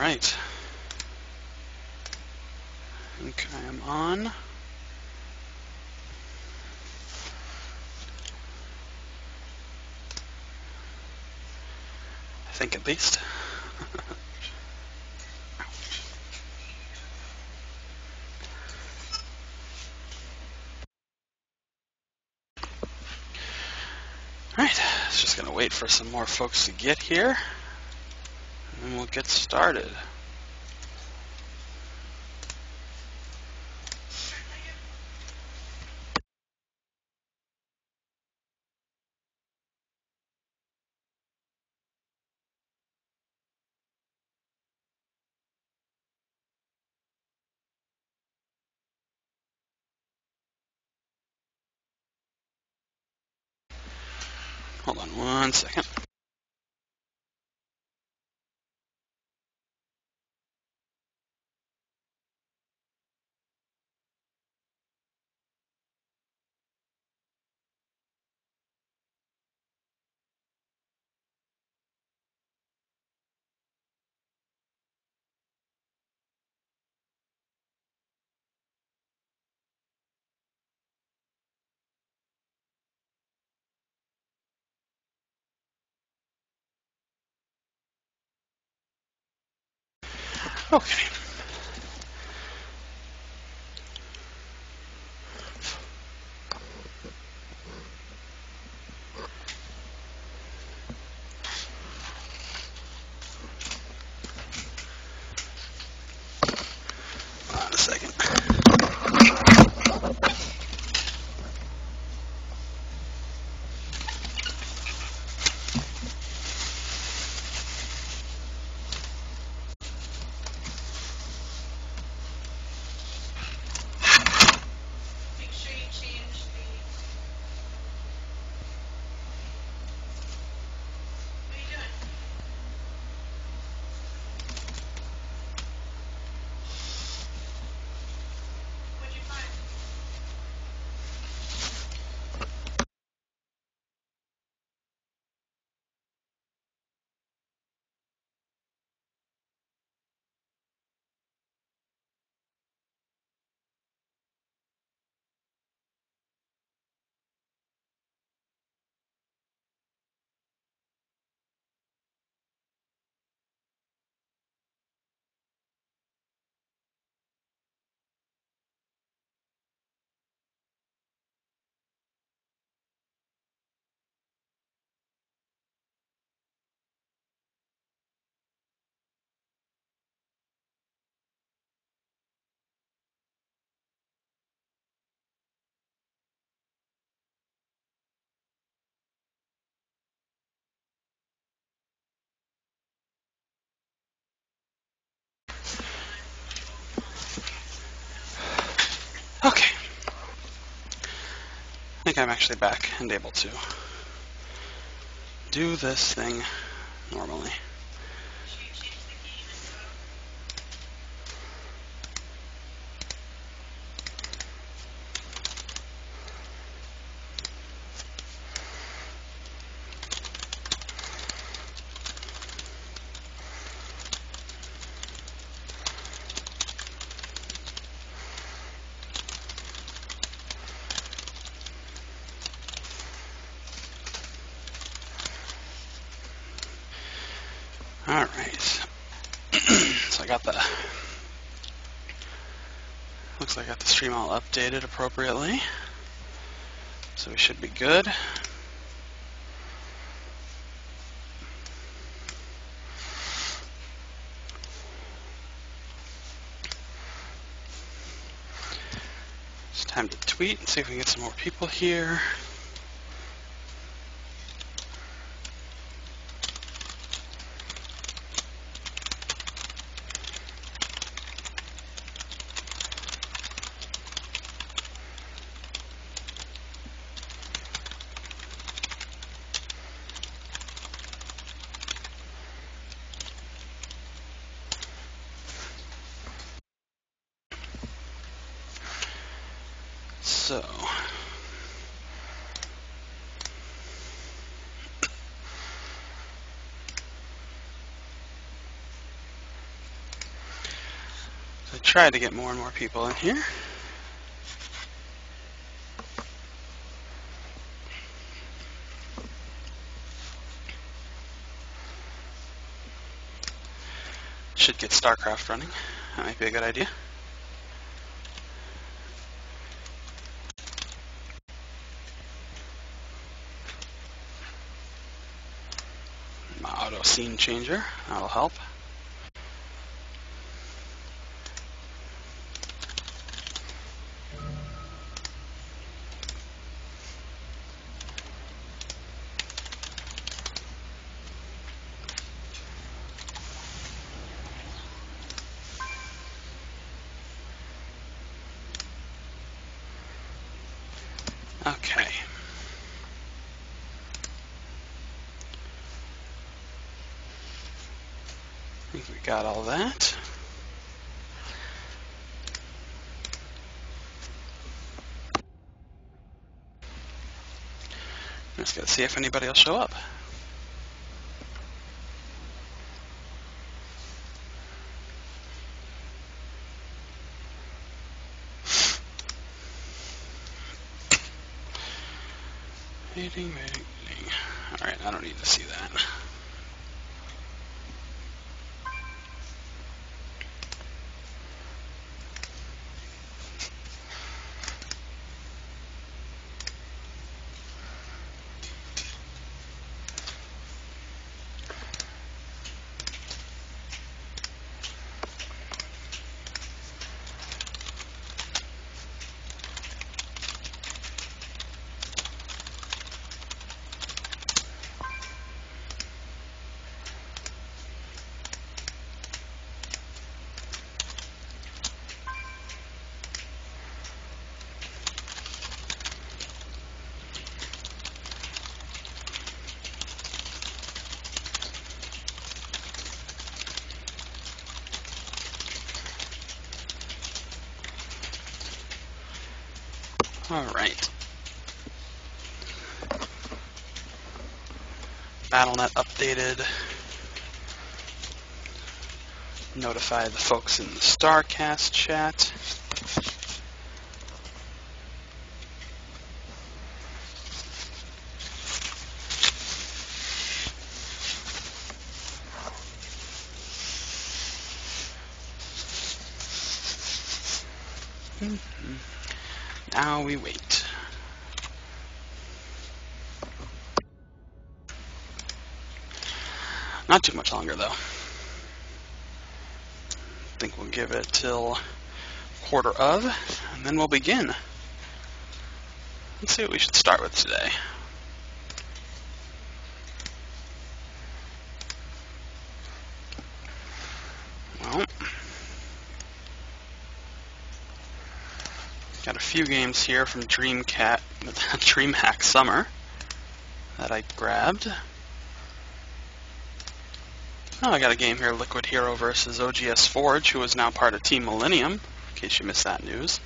Alright. I think I am on. I think at least. Alright, just gonna wait for some more folks to get here, and we'll get started. Hold on 1 second. Okay. Hold on a second. Make sure you change the... What are you doing? What'd you find? Okay. I think I'm actually back and able to do this thing normally. Make sure you change the game info. Alright. So I got the... Looks like I got the stream all updated appropriately. So we should be good. It's time to tweet and see if we can get some more people here. So, I try to get more and more people in here. Should get StarCraft running. That might be a good idea. My auto scene changer, that'll help. Okay. I think we got all that. Just gotta see if anybody will show up. Waiting. Alright, I don't need to see that. Alright. BattleNet updated. Notify the folks in the StarCast chat. Now we wait. Not too much longer, though. I think we'll give it till 1:15, and then we'll begin. Let's see what we should start with today. Well, got a few games here from DreamHack Summer that I grabbed. Oh, I got a game here, Liquid HerO versus OGS Forge, who is now part of Team Millennium, in case you missed that news.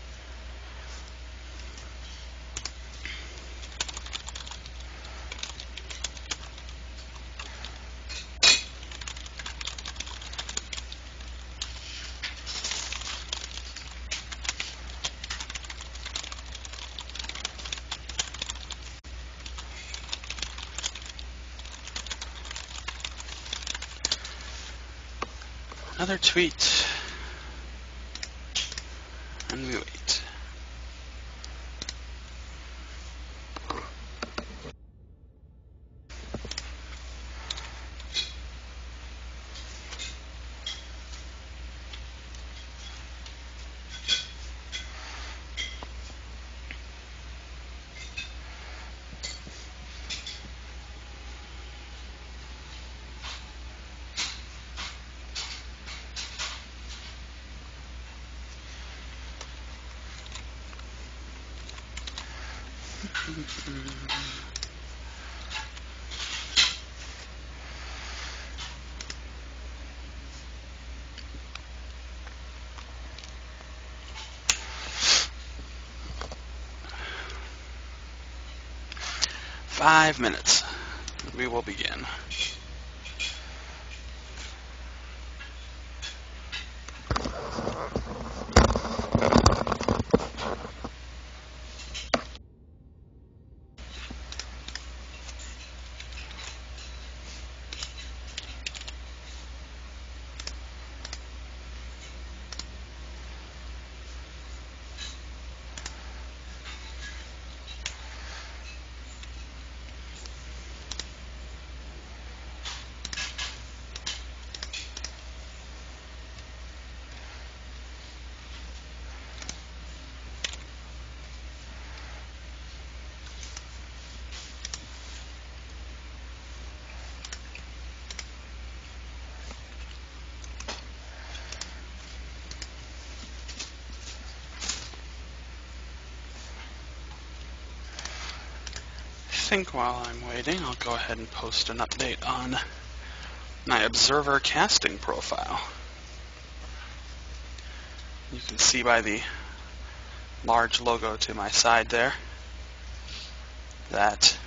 Another tweet, and we wait. Five minutes. We will begin. think while I'm waiting, I'll go ahead and post an update on my observer casting profile. You can see by the large logo to my side there that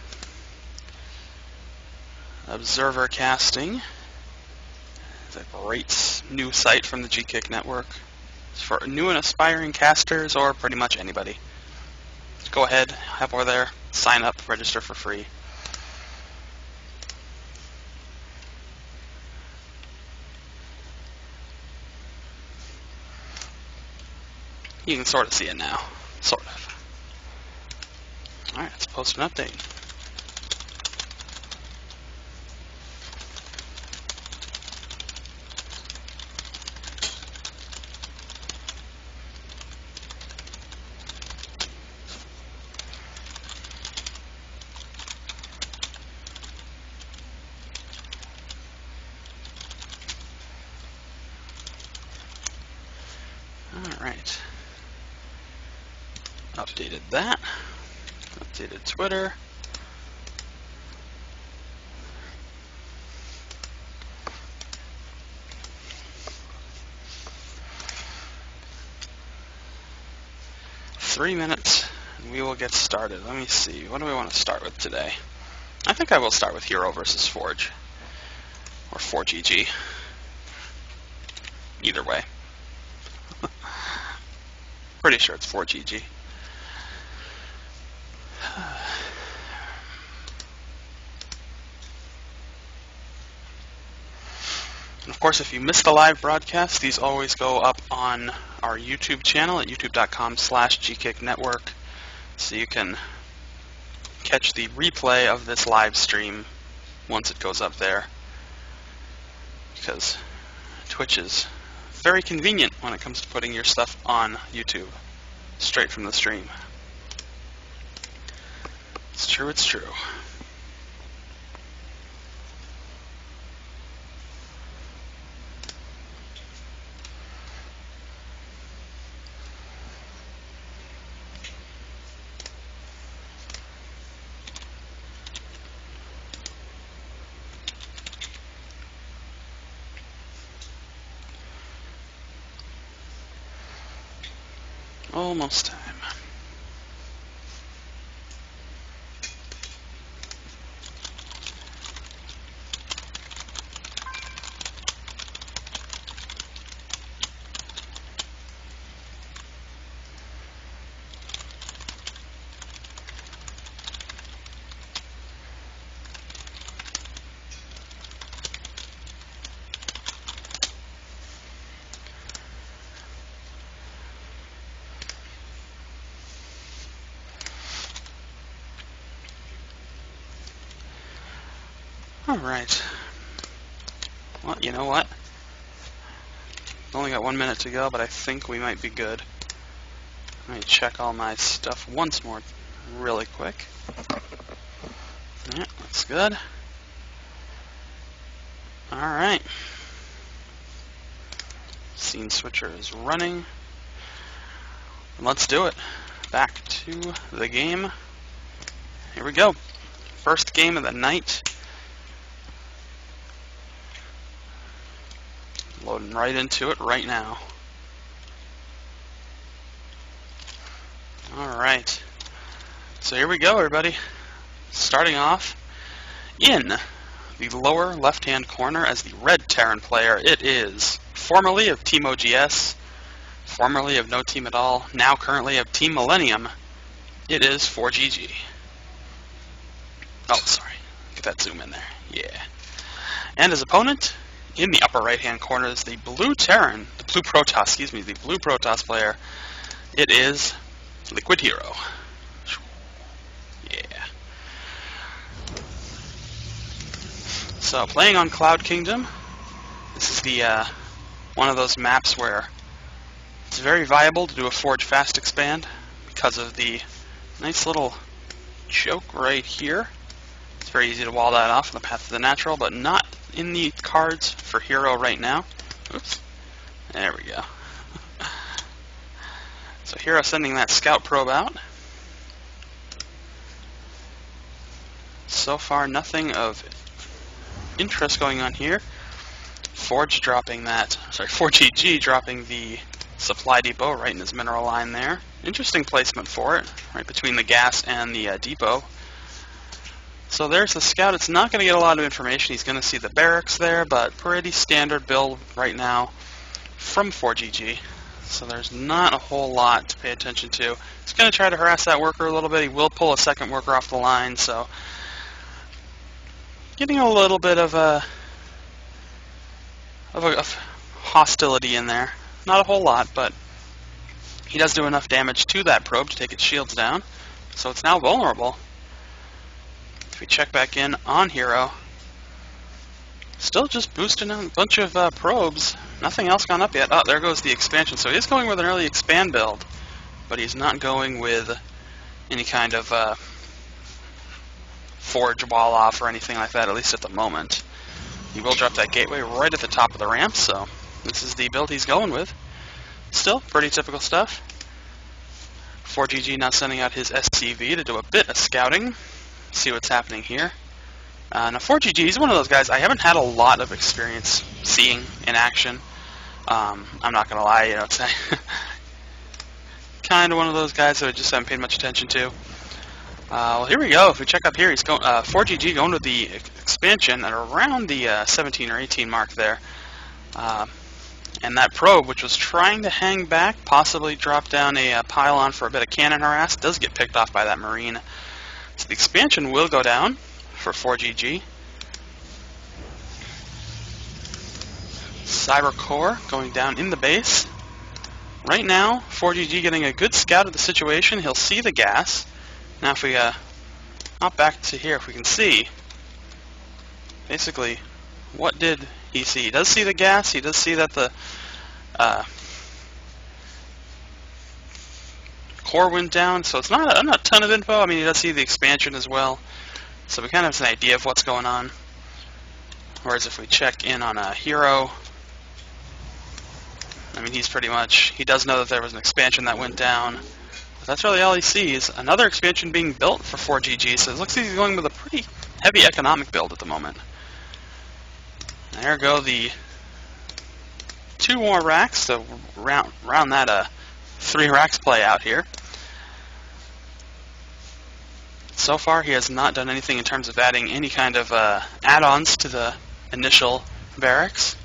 observer casting is a great new site from the GKick network. It's for new and aspiring casters or pretty much anybody. Go ahead, hop over there, sign up, register for free. You can sort of see it now. Sort of. Alright, let's post an update. Alright. Updated that. Updated Twitter. Three minutes, and we will get started. Let me see. What do we want to start with today? I think I will start with HerO versus Forge. Or fOrGG. Either way. Pretty sure it's fOrGG. And of course, if you missed the live broadcast, these always go up on our YouTube channel at youtube.com/GKickNetwork, so you can catch the replay of this live stream once it goes up there, because Twitch is very convenient when it comes to putting your stuff on YouTube straight from the stream. It's true, it's true. Almost time. Alright. Well, you know what? Only got 1 minute to go, but I think we might be good. Let me check all my stuff once more really quick. Yeah, that's good. Alright. Scene switcher is running. Let's do it. Back to the game. Here we go. First game of the night. Loading right into it right now. Alright. So here we go, everybody. Starting off in the lower left-hand corner as the red Terran player, it is formerly of Team OGS, formerly of no team at all, now currently of Team Millennium. It is fOrGG. Oh, sorry. Get that zoom in there. Yeah. And his opponent, in the upper right-hand corner, is the blue Terran, the blue Protoss, excuse me, the blue Protoss player. It is Liquid HerO. Yeah. So, playing on Cloud Kingdom, this is the one of those maps where it's very viable to do a Forge Fast Expand because of the nice little choke right here. It's very easy to wall that off in the path to the natural, but not in the cards for HerO right now. Oops. There we go. So HerO sending that scout probe out. so far nothing of interest going on here. fOrGG dropping the supply depot right in his mineral line there. Interesting placement for it, right between the gas and the depot. So there's the scout. It's not going to get a lot of information. He's going to see the barracks there, but pretty standard build right now from fOrGG. So there's not a whole lot to pay attention to. He's going to try to harass that worker a little bit. He will pull a second worker off the line, so getting a little bit of hostility in there. Not a whole lot, but he does do enough damage to that probe to take its shields down, so it's now vulnerable. If we check back in on HerO, still just boosting a bunch of probes. Nothing else gone up yet. Oh, there goes the expansion. So he is going with an early expand build, but he's not going with any kind of forge wall off or anything like that, at least at the moment. He will drop that gateway right at the top of the ramp, so this is the build he's going with. Still, pretty typical stuff. fOrGG now sending out his SCV to do a bit of scouting, see what's happening here. Now fOrGG, he's one of those guys I haven't had a lot of experience seeing in action. I'm not going to lie, you know, it's kind of one of those guys that I just haven't paid much attention to. Well, here we go. If we check up here, he's going fOrGG going with the expansion at around the 17 or 18 mark there. And that probe, which was trying to hang back, possibly drop down a pylon for a bit of cannon harass, does get picked off by that Marine. So the expansion will go down for fOrGG. Cyber Core going down in the base. Right now, fOrGG getting a good scout of the situation. He'll see the gas. Now if we hop back to here, if we can see, basically, what did he see? He does see the gas. He does see that the core went down, so it's not a ton of info. I mean, he does see the expansion as well, so we kind of have an idea of what's going on. Whereas if we check in on HerO, I mean, he does know that there was an expansion that went down. But that's really all he sees. Another expansion being built for fOrGG, so it looks like he's going with a pretty heavy economic build at the moment. There go the 2 more racks to round that 3 racks play out here. So far, he has not done anything in terms of adding any kind of add-ons to the initial barracks.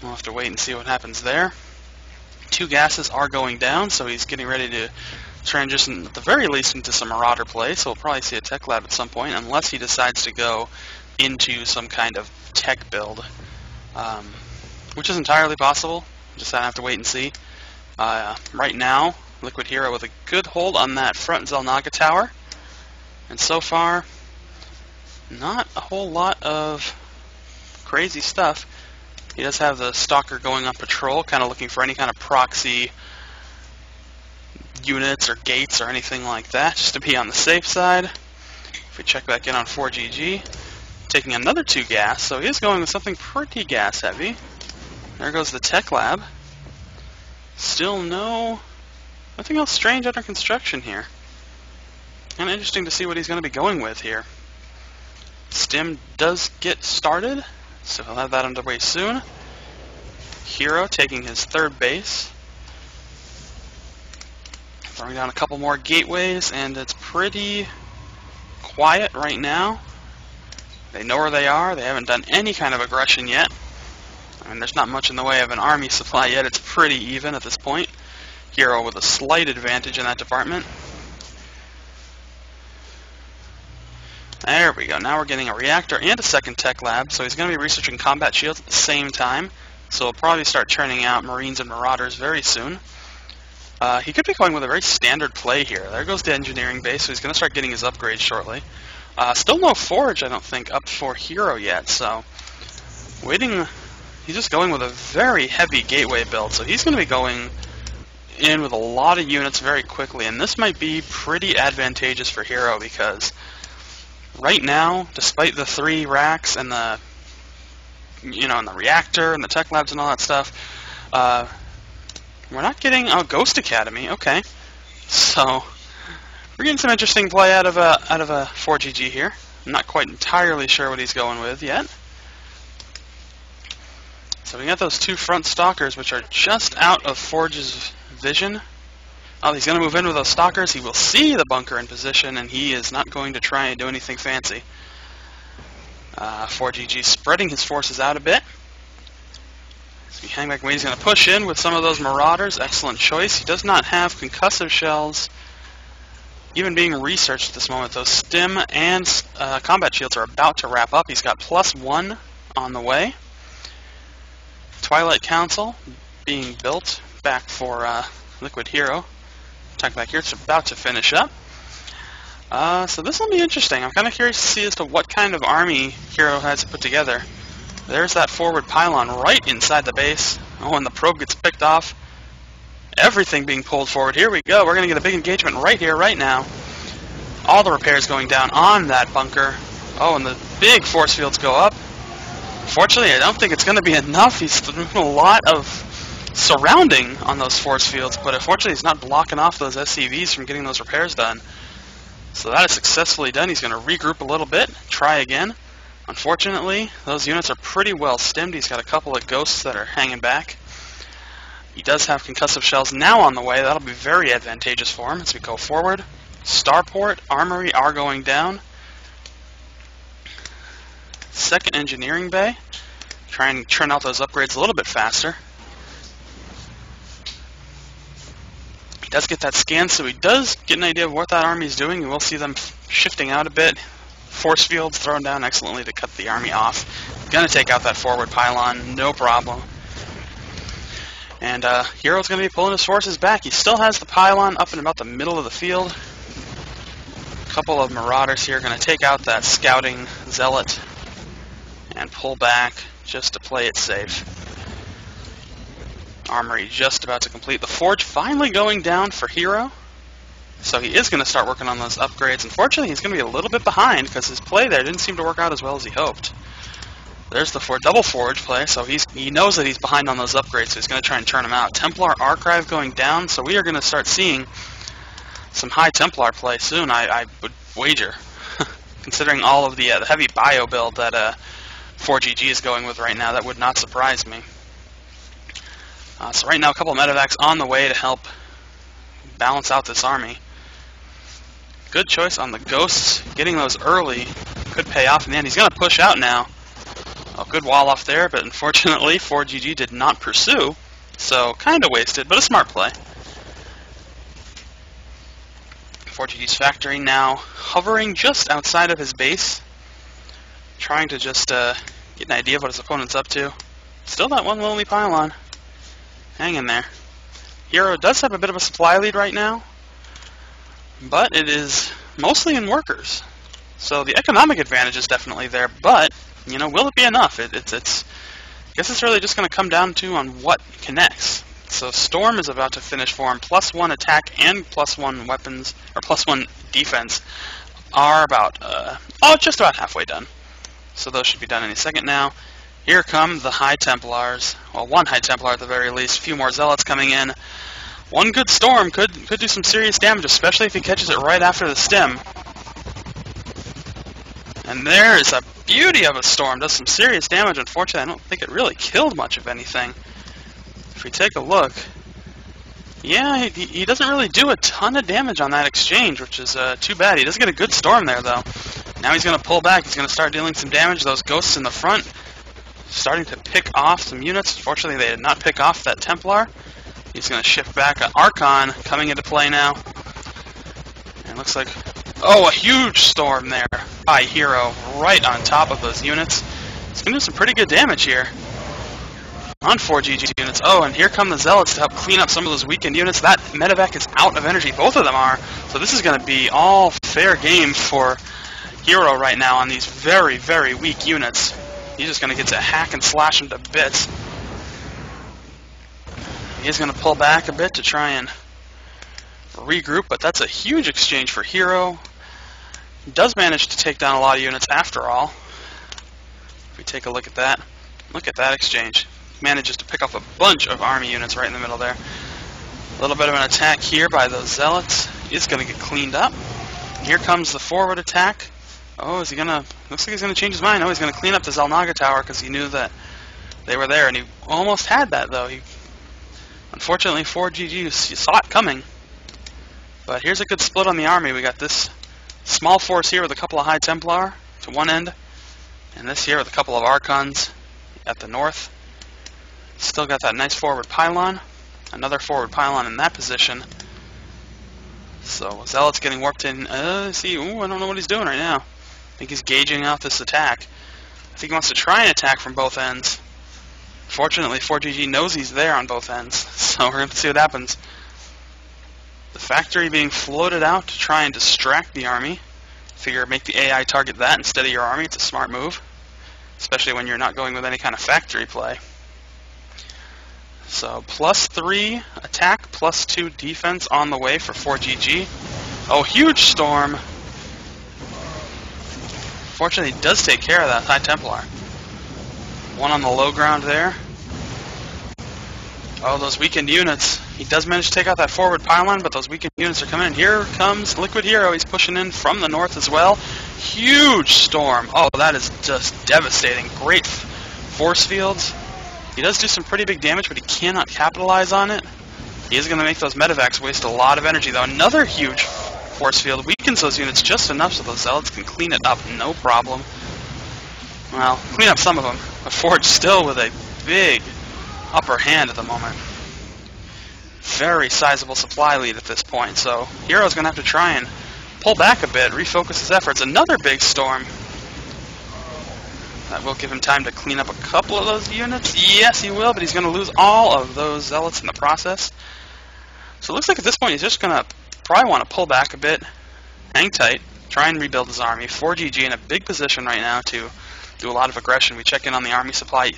We'll have to wait and see what happens there. 2 gases are going down, so he's getting ready to transition, at the very least, into some Marauder play, so we'll probably see a tech lab at some point, unless he decides to go into some kind of tech build, which is entirely possible. Just have to wait and see. Right now, Liquid HerO with a good hold on that front Zelnaga tower, and so far, not a whole lot of crazy stuff. He does have the Stalker going on patrol, kind of looking for any kind of proxy units or gates or anything like that, just to be on the safe side. If we check back in on fOrGG, taking another 2 gas, so he is going with something pretty gas heavy. There goes the tech lab. Still nothing else strange under construction here. Kind of interesting to see what he's going to be going with here. Stim does get started, so he'll have that underway soon. HerO taking his 3rd base. Throwing down a couple more gateways, and it's pretty quiet right now. They know where they are. They haven't done any kind of aggression yet. I mean, there's not much in the way of an army supply yet. It's pretty even at this point. HerO with a slight advantage in that department. There we go. Now we're getting a reactor and a second tech lab, so he's going to be researching combat shields at the same time. So we'll probably start churning out Marines and Marauders very soon. He could be going with a very standard play here. There goes the engineering base, so he's going to start getting his upgrades shortly. Still no forge, I don't think, up for HerO yet, so waiting. He's just going with a very heavy gateway build, so he's going to be going in with a lot of units very quickly, and this might be pretty advantageous for HerO because right now, despite the 3 racks and the and the reactor and the tech labs and all that stuff, we're not getting Ghost Academy. Okay, so we're getting some interesting play out of fOrGG here. I'm not quite entirely sure what he's going with yet. So we got those two front stalkers, which are just out of fOrGG's vision. Oh, he's going to move in with those stalkers. He will see the bunker in position, and he is not going to try and do anything fancy. fOrGG spreading his forces out a bit. So we hang back and wait. He's going to push in with some of those marauders. Excellent choice. He does not have concussive shells even being researched at this moment. Those stim and combat shields are about to wrap up. He's got +1 on the way. Twilight Council being built back for Liquid HerO. Attack back here. It's about to finish up. So this will be interesting. I'm kind of curious to see as to what kind of army HerO has put together. There's that forward pylon right inside the base. Oh, and the probe gets picked off. Everything being pulled forward. Here we go. We're going to get a big engagement right here, right now. All the repairs going down on that bunker. Oh, and the big force fields go up. Fortunately, I don't think it's going to be enough. He's doing a lot of surrounding on those force fields, but unfortunately he's not blocking off those SCVs from getting those repairs done. So that is successfully done. He's going to regroup a little bit, try again. Unfortunately, those units are pretty well stimmed. He's got a couple of ghosts that are hanging back. He does have concussive shells now on the way. That'll be very advantageous for him as we go forward. Starport, Armory are going down. Second engineering bay. Try and churn out those upgrades a little bit faster. He does get that scan, so he does get an idea of what that army is doing. You will see them shifting out a bit. Force fields thrown down excellently to cut the army off. Gonna take out that forward pylon, no problem. And HerO's gonna be pulling his forces back. He still has the pylon up in about the middle of the field. A couple of marauders here gonna take out that scouting zealot and pull back just to play it safe. Armory just about to complete. The forge finally going down for HerO. So he is going to start working on those upgrades. Unfortunately, he's going to be a little bit behind because his play there didn't seem to work out as well as he hoped. There's the double forge play, so he knows that he's behind on those upgrades, so he's going to try and turn them out. Templar Archive going down, so we are going to start seeing some high Templar play soon, I would wager. Considering all of the heavy bio build that fOrGG is going with right now, that would not surprise me. So right now, a couple of medevacs on the way to help balance out this army. Good choice on the ghosts. Getting those early could pay off in the end. He's going to push out now. Oh, good wall off there, but unfortunately, fOrGG did not pursue, so kind of wasted, but a smart play. fOrGG's factory now hovering just outside of his base, trying to just get an idea of what his opponent's up to. Still that one lonely pylon. Hang in there. HerO does have a bit of a supply lead right now, but it is mostly in workers. So the economic advantage is definitely there, but, you know, will it be enough? I guess it's really just going to come down to on what connects. So Storm is about to finish for him. +1 attack and +1 weapons, or +1 defense, are about, just about halfway done. So those should be done any second now. Here come the High Templars. Well, one High Templar at the very least. A few more Zealots coming in. One good Storm could do some serious damage, especially if he catches it right after the stim. And there is a beauty of a Storm. Does some serious damage. Unfortunately, I don't think it really killed much of anything. If we take a look, yeah, he doesn't really do a ton of damage on that exchange, which is too bad. He does get a good Storm there, though. Now he's going to pull back. He's going to start dealing some damage. Those ghosts in the front starting to pick off some units. Unfortunately, they did not pick off that Templar. He's going to shift back. Archon coming into play now. And it looks like, oh, a huge Storm there by HerO right on top of those units. It's going to do some pretty good damage here on fOrGG units. Oh, and here come the Zealots to help clean up some of those weakened units. That medevac is out of energy. Both of them are. So this is going to be all fair game for HerO right now on these very, very weak units. He's just going to get to hack and slash them to bits. He's going to pull back a bit to try and regroup, but that's a huge exchange for HerO. He does manage to take down a lot of units after all. If we take a look at that exchange. Manages to pick off a bunch of army units right in the middle there. A little bit of an attack here by those Zealots. Is going to get cleaned up. Here comes the forward attack Oh, is he gonna... Looks like he's gonna change his mind. Oh, he's gonna clean up the Zelnaga tower because he knew that they were there, and he almost had that, though. Unfortunately, fOrGG saw it coming. But here's a good split on the army. We got this small force here with a couple of High Templar to one end, and this here with a couple of Archons at the north. Still got that nice forward pylon. Another forward pylon in that position. So Zealot's getting warped in. See, ooh, I don't know what he's doing right now. I think he's gauging out this attack. I think he wants to try and attack from both ends. Fortunately, fOrGG knows he's there on both ends, so we're going to see what happens. The factory being floated out to try and distract the army. Figure make the AI target that instead of your army. It's a smart move, especially when you're not going with any kind of factory play. So +3 attack, +2 defense on the way for fOrGG. Oh, huge storm. Fortunately, he does take care of that High Templar. One on the low ground there. Oh, those weakened units. He does manage to take out that forward pylon, but those weakened units are coming in. Here comes Liquid HerO. He's pushing in from the north as well. Huge storm. Oh, that is just devastating. Great force fields. He does do some pretty big damage, but he cannot capitalize on it. He is going to make those medevacs waste a lot of energy, though. Another huge force field weakens those units just enough so those Zealots can clean it up, no problem. Well, clean up some of them. But Forge still with a big upper hand at the moment. Very sizable supply lead at this point, so HerO's going to have to try and pull back a bit, refocus his efforts. Another big storm. That will give him time to clean up a couple of those units. Yes, he will, but he's going to lose all of those Zealots in the process. So it looks like at this point he's just going to probably want to pull back a bit, hang tight, try and rebuild his army. fOrGG in a big position right now to do a lot of aggression. We check in on the army supply.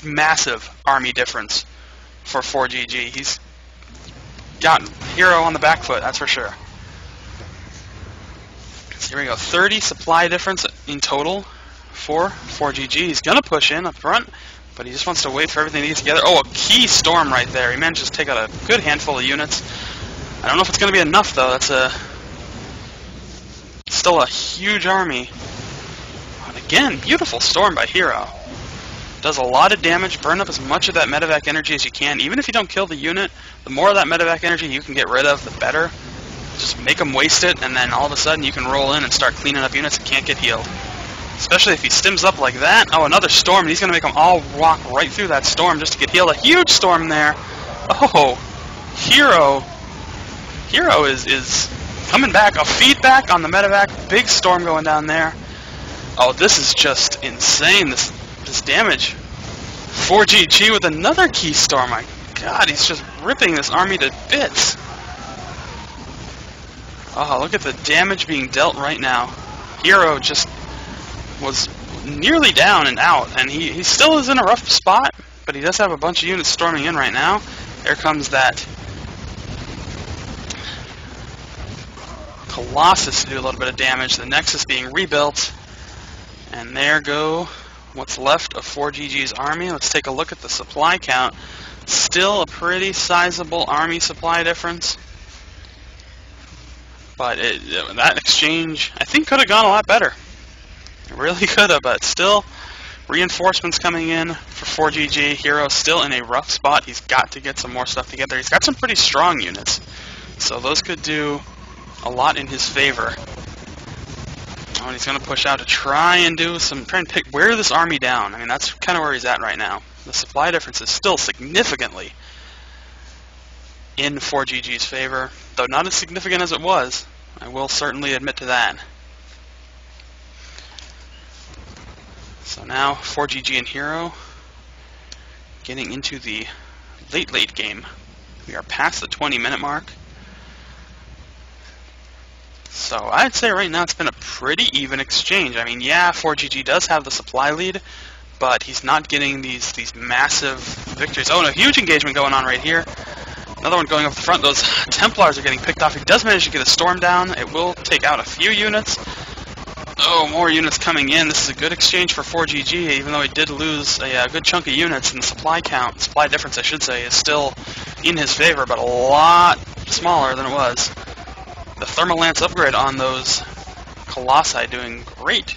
Massive army difference for fOrGG. He's got HerO on the back foot, that's for sure. So here we go, 30 supply difference in total for fOrGG. He's going to push in up front, but he just wants to wait for everything to get together. Oh, a key storm right there. He manages to take out a good handful of units. I don't know if it's going to be enough, though. That's still a huge army. And again, beautiful storm by HerO. Does a lot of damage. Burn up as much of that medevac energy as you can. Even if you don't kill the unit, the more of that medevac energy you can get rid of, the better. Just make them waste it, and then all of a sudden you can roll in and start cleaning up units that can't get healed. Especially if he stims up like that. Oh, another storm, and he's going to make them all walk right through that storm just to get healed. A huge storm there. Oh, HerO is coming back. A feedback on the medevac. Big storm going down there. Oh, this is just insane, this damage. fOrGG with another key storm. My God, he's just ripping this army to bits. Oh, look at the damage being dealt right now. HerO just was nearly down and out, and he still is in a rough spot, but he does have a bunch of units storming in right now. There comes that Colossus to do a little bit of damage. The Nexus being rebuilt, and there go what's left of fOrGG's army. Let's take a look at the supply count. Still a pretty sizable army supply difference, but that exchange I think could have gone a lot better. It really could have, but still, reinforcements coming in for fOrGG. HerO still in a rough spot. He's got to get some more stuff together. He's got some pretty strong units, so those could do a lot in his favor. Oh, and he's going to push out to try and wear this army down. I mean, that's kind of where he's at right now. The supply difference is still significantly in fOrGG's favor, though not as significant as it was. I will certainly admit to that. So now fOrGG and HerO getting into the late game. We are past the 20-minute mark. So I'd say right now it's been a pretty even exchange. I mean, yeah, fOrGG does have the supply lead, but he's not getting these massive victories. Oh, and a huge engagement going on right here. Another one going up the front. Those Templars are getting picked off. He does manage to get a storm down. It will take out a few units. Oh, more units coming in. This is a good exchange for fOrGG, even though he did lose a good chunk of units, and the supply difference, I should say, is still in his favor, but a lot smaller than it was. The Thermal Lance upgrade on those Colossi doing great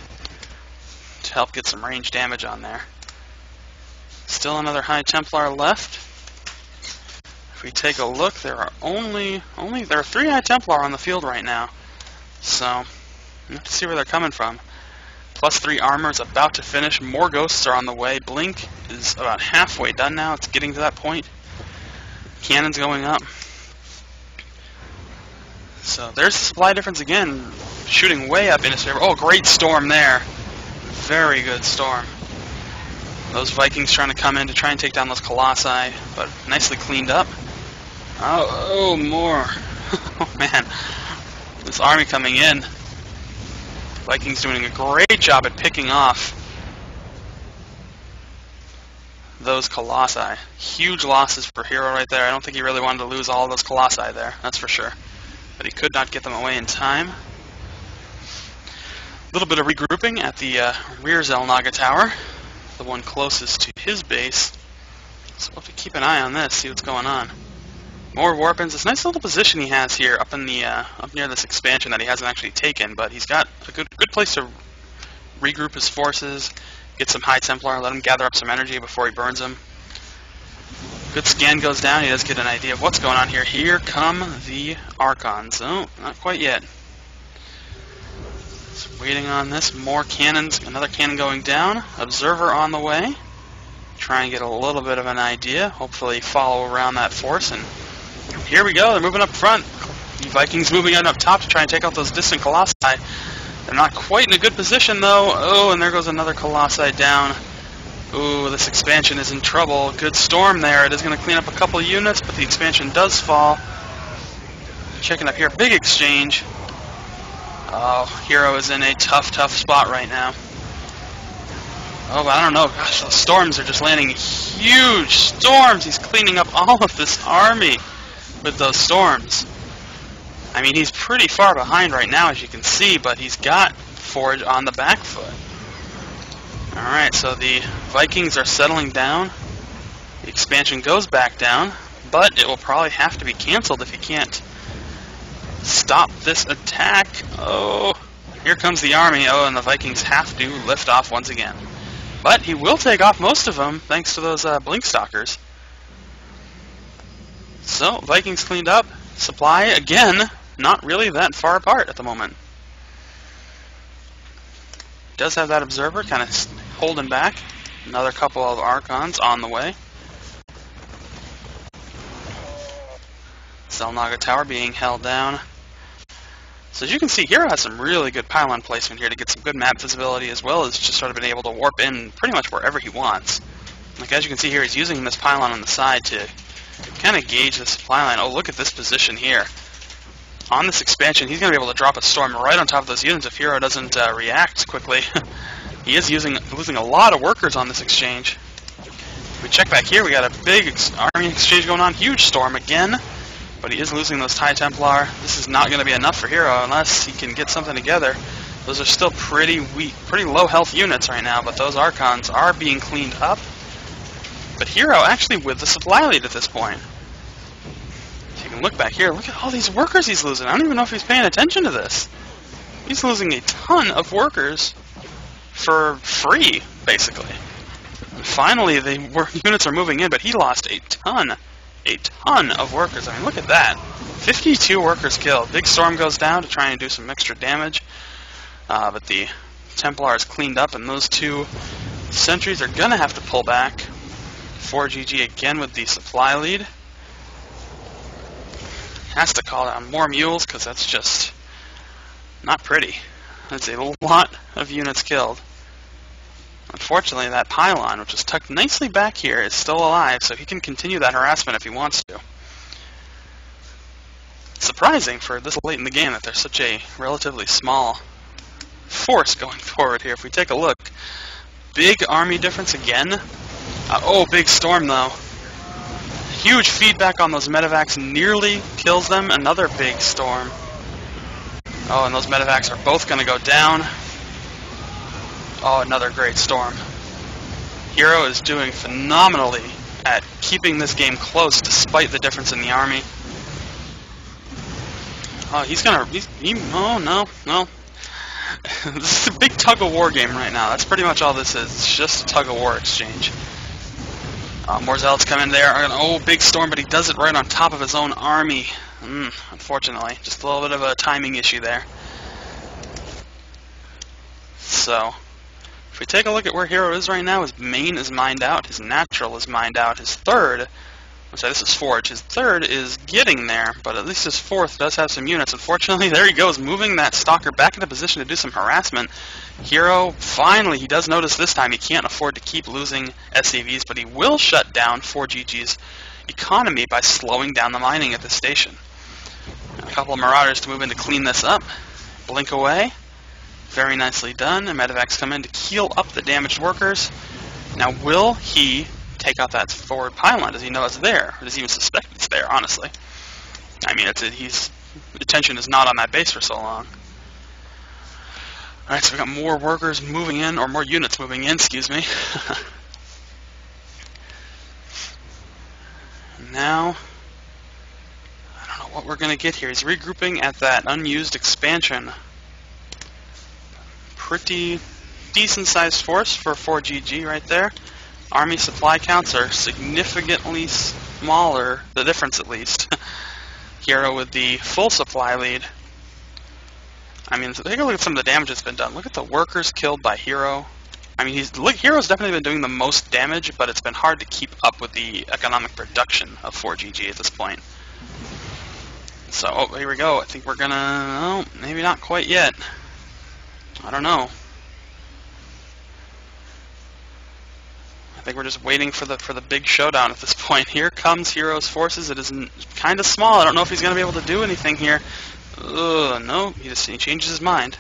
to help get some range damage on there. Still another High Templar left. If we take a look, there are there are 3 High Templar on the field right now. So, we have to see where they're coming from. +3 armor is about to finish. More ghosts are on the way. Blink is about halfway done now. It's getting to that point. Cannon's going up. So there's the supply difference again, shooting way up in his favor. Oh, great storm there. Very good storm. Those Vikings trying to come in to try and take down those Colossi, but nicely cleaned up. Oh, more. Oh, man. This army coming in. Vikings doing a great job at picking off those Colossi. Huge losses for HerO right there. I don't think he really wanted to lose all those Colossi there, that's for sure. But he could not get them away in time. A little bit of regrouping at the rear Xel'Naga Tower, the one closest to his base. So we'll have to keep an eye on this, see what's going on. More warpins. This nice little position he has here up in the up near this expansion that he hasn't actually taken, but he's got a good place to regroup his forces, get some High Templar, let him gather up some energy before he burns them. Good scan goes down. He does get an idea of what's going on here. Here come the Archons. Oh, not quite yet. Just waiting on this. More cannons. Another cannon going down. Observer on the way. Try and get a little bit of an idea. Hopefully follow around that force. And here we go. They're moving up front. The Vikings moving on up top to try and take out those distant Colossi. They're not quite in a good position, though. Oh, and there goes another Colossi down. Ooh, this expansion is in trouble. Good storm there. It is going to clean up a couple units, but the expansion does fall. Checking up here. Big exchange. Oh, HerO is in a tough spot right now. Oh, but I don't know. Gosh, those storms are just landing huge storms. He's cleaning up all of this army with those storms. I mean, he's pretty far behind right now, as you can see, but he's got Forge on the back foot. Alright, so the Vikings are settling down. The expansion goes back down, but it will probably have to be canceled if he can't stop this attack. Oh, here comes the army. Oh, and the Vikings have to lift off once again. But he will take off most of them, thanks to those Blinkstalkers. So, Vikings cleaned up. Supply, again, not really that far apart at the moment. Does have that observer kind of holding back. Another couple of Archons on the way. Xel'Naga Tower being held down. So as you can see, HerO has some really good pylon placement here to get some good map visibility, as well as just sort of been able to warp in pretty much wherever he wants. Like as you can see here, he's using this pylon on the side to kind of gauge the supply line. Oh, look at this position here. On this expansion, he's going to be able to drop a storm right on top of those units if HerO doesn't react quickly. He is losing a lot of workers on this exchange. If we check back here, we got a big army exchange going on. Huge storm again, but he is losing those High Templar. This is not going to be enough for HerO unless he can get something together. Those are still pretty weak, pretty low health units right now, but those Archons are being cleaned up. But HerO actually with the supply lead at this point. If you can look back here, look at all these workers he's losing. I don't even know if he's paying attention to this. He's losing a ton of workers for free, basically. And finally, the units are moving in, but he lost a ton of workers. I mean, look at that. 52 workers killed. Big storm goes down to try and do some extra damage. But the Templars cleaned up, and those two sentries are going to have to pull back. fOrGG again with the supply lead. Has to call down more mules, because that's just not pretty. That's a lot of units killed. Unfortunately, that pylon, which is tucked nicely back here, is still alive, so he can continue that harassment if he wants to. It's surprising for this late in the game that there's such a relatively small force going forward here. If we take a look, big army difference again. Oh, big storm though. Huge feedback on those medevacs, nearly kills them. Another big storm. Oh, and those medevacs are both going to go down. Oh, another great storm. HerO is doing phenomenally at keeping this game close despite the difference in the army. Oh, he's gonna... oh, no. This is a big tug-of-war game right now. That's pretty much all this is. It's just a tug-of-war exchange. More zealots come in there. Oh, big storm, but he does it right on top of his own army. Unfortunately. Just a little bit of a timing issue there. So, if we take a look at where HerO is right now, his main is mined out, his natural is mined out, his third, I'm sorry, this is Forge, his third is getting there, but at least his fourth does have some units. Unfortunately, there he goes, moving that Stalker back into position to do some harassment. HerO, finally, he does notice this time he can't afford to keep losing SCVs, but he will shut down fOrGG's economy by slowing down the mining at the station. A couple of Marauders to move in to clean this up. Blink away. Very nicely done. And Medevacs come in to heal up the damaged workers. Now, will he take out that forward pylon? Does he know it's there? Or does he even suspect it's there, honestly? I mean, his attention is not on that base for so long. Alright, so we got more workers moving in, or more units moving in, excuse me. Now, I don't know what we're going to get here. He's regrouping at that unused expansion. Pretty decent-sized force for fOrGG right there. Army supply counts are significantly smaller, the difference at least. HerO with the full supply lead. I mean, take a look at some of the damage that's been done. Look at the workers killed by HerO. I mean, HerO's definitely been doing the most damage, but it's been hard to keep up with the economic production of fOrGG at this point. So, oh, here we go. I think we're gonna... Oh, maybe not quite yet. I don't know. I think we're just waiting for the big showdown at this point. Here comes HerO's forces. It is kind of small. I don't know if he's going to be able to do anything here. No, he changes his mind.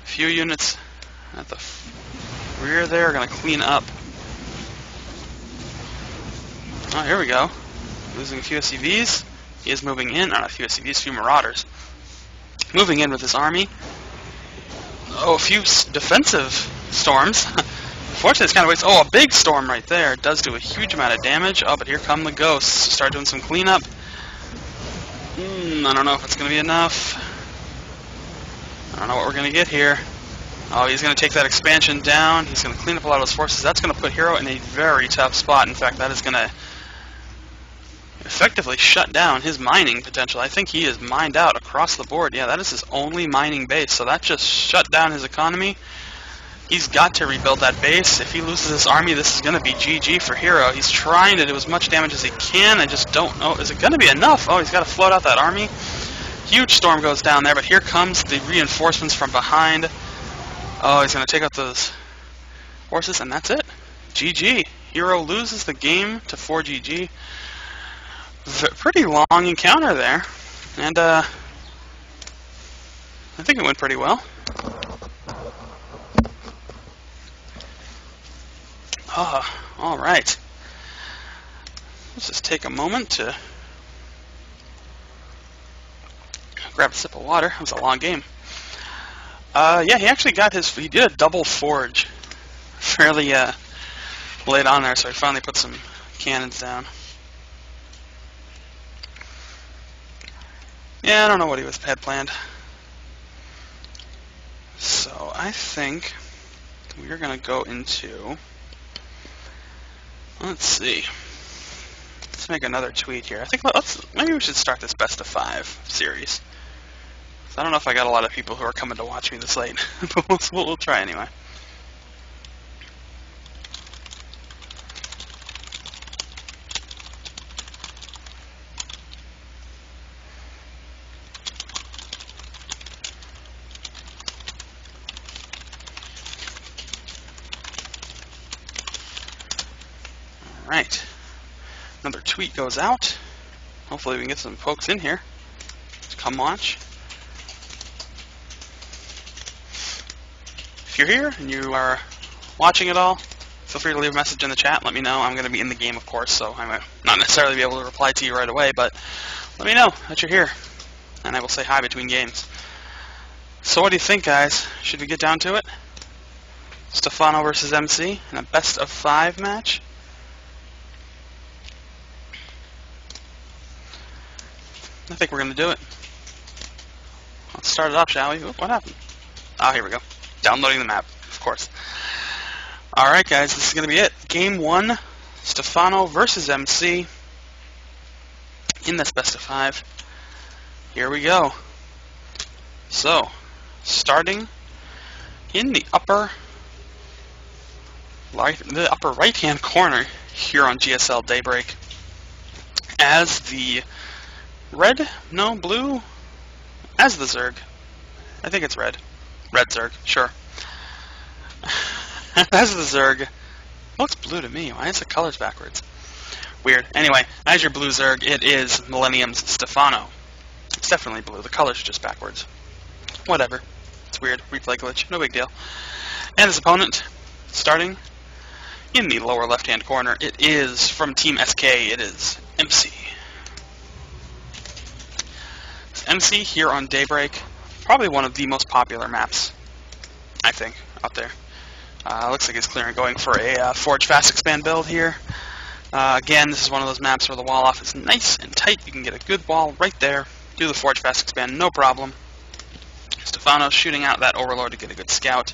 A few units at the rear there are going to clean up. Oh, here we go. Losing a few SCVs. He is moving in. Not a few SCVs, a few Marauders. Moving in with his army. Oh, a few defensive storms. Unfortunately, it's kind of waste. Oh, a big storm right there. It does do a huge amount of damage. Oh, but here come the ghosts to start doing some cleanup. I don't know if it's going to be enough. I don't know what we're going to get here. Oh, he's going to take that expansion down. He's going to clean up a lot of his forces. That's going to put HerO in a very tough spot. In fact, that is going to effectively shut down his mining potential. I think he is mined out across the board. Yeah, that is his only mining base, so that just shut down his economy. He's got to rebuild that base. If he loses his army, this is going to be GG for HerO. He's trying to do as much damage as he can. I just don't know. Is it going to be enough? Oh, he's got to float out that army. Huge storm goes down there, but here comes the reinforcements from behind. Oh, he's going to take out those horses, and that's it. GG. HerO loses the game to fOrGG. Pretty long encounter there, and I think it went pretty well. All right. Let's just take a moment to grab a sip of water. It was a long game. Yeah, he actually got he did a double forge fairly late on there, so he finally put some cannons down. Yeah, I don't know what he had planned. So I think we're going to go into... Let's see. Let's make another tweet here. I think maybe we should start this best of 5 series. I don't know if I got a lot of people who are coming to watch me this late, but we'll try anyway. Alright, another tweet goes out. Hopefully we can get some folks in here to come watch. If you're here and you are watching it all, feel free to leave a message in the chat. Let me know. I'm going to be in the game, of course, so I might not necessarily be able to reply to you right away, but let me know that you're here, and I will say hi between games. So what do you think, guys? Should we get down to it? Stephano versus MC in a best of 5 match? I think we're going to do it. Let's start it up, shall we? What happened? Oh, here we go. Downloading the map, of course. Alright, guys, this is going to be it. Game 1, Stephano versus MC in this best of 5. Here we go. So, starting in the upper right-hand corner here on GSL Daybreak, as the blue, as the Zerg. I think it's red. Red Zerg, sure. As the Zerg. Looks blue to me. Why is the colors backwards? Weird. Anyway, as your blue Zerg, it is Millennium's Stephano. It's definitely blue. The colors are just backwards. Whatever. It's weird. Replay glitch. No big deal. And his opponent, starting in the lower left-hand corner, it is from Team SK. It is MC. MC here on Daybreak, probably one of the most popular maps, I think, out there. Looks like he's clearing going for a Forge Fast Expand build here. Again, this is one of those maps where the wall off is nice and tight. You can get a good wall right there. Do the Forge Fast Expand, no problem. Stephano shooting out that Overlord to get a good scout.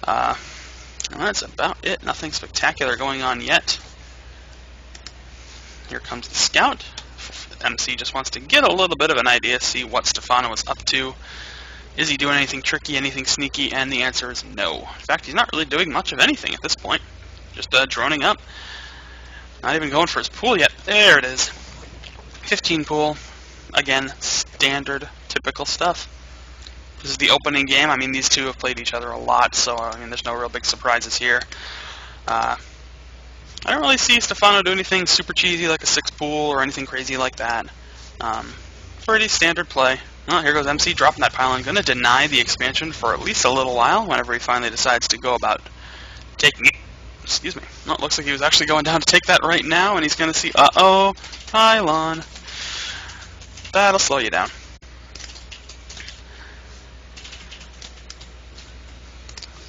And that's about it. Nothing spectacular going on yet. Here comes the scout. MC just wants to get a little bit of an idea, see what Stephano is up to. Is he doing anything tricky, anything sneaky? And the answer is no. In fact, he's not really doing much of anything at this point. Just droning up. Not even going for his pool yet. There it is. 15 pool. Again, standard, typical stuff. This is the opening game. I mean, these two have played each other a lot, so I mean, there's no real big surprises here. I don't really see Stephano do anything super cheesy like a 6 pool or anything crazy like that. Pretty standard play. Oh, here goes MC dropping that pylon. Going to deny the expansion for at least a little while whenever he finally decides to go about taking it. Excuse me. Oh, it looks like he was actually going down to take that right now, and he's going to see, uh-oh, pylon. That'll slow you down.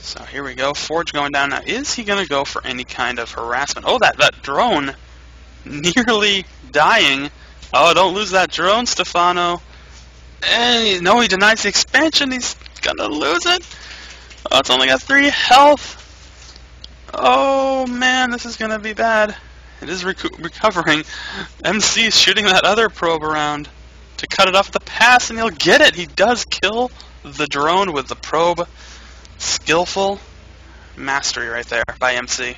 So here we go. Forge going down. Now, is he going to go for any kind of harassment? Oh, that drone nearly dying. Oh, don't lose that drone, Stephano. And no, he denies the expansion. He's going to lose it. Oh, it's only got 3 health. Oh, man, this is going to be bad. It is recovering. MC's shooting that other probe around to cut it off the pass, and he'll get it. He does kill the drone with the probe. Skillful mastery right there by MC.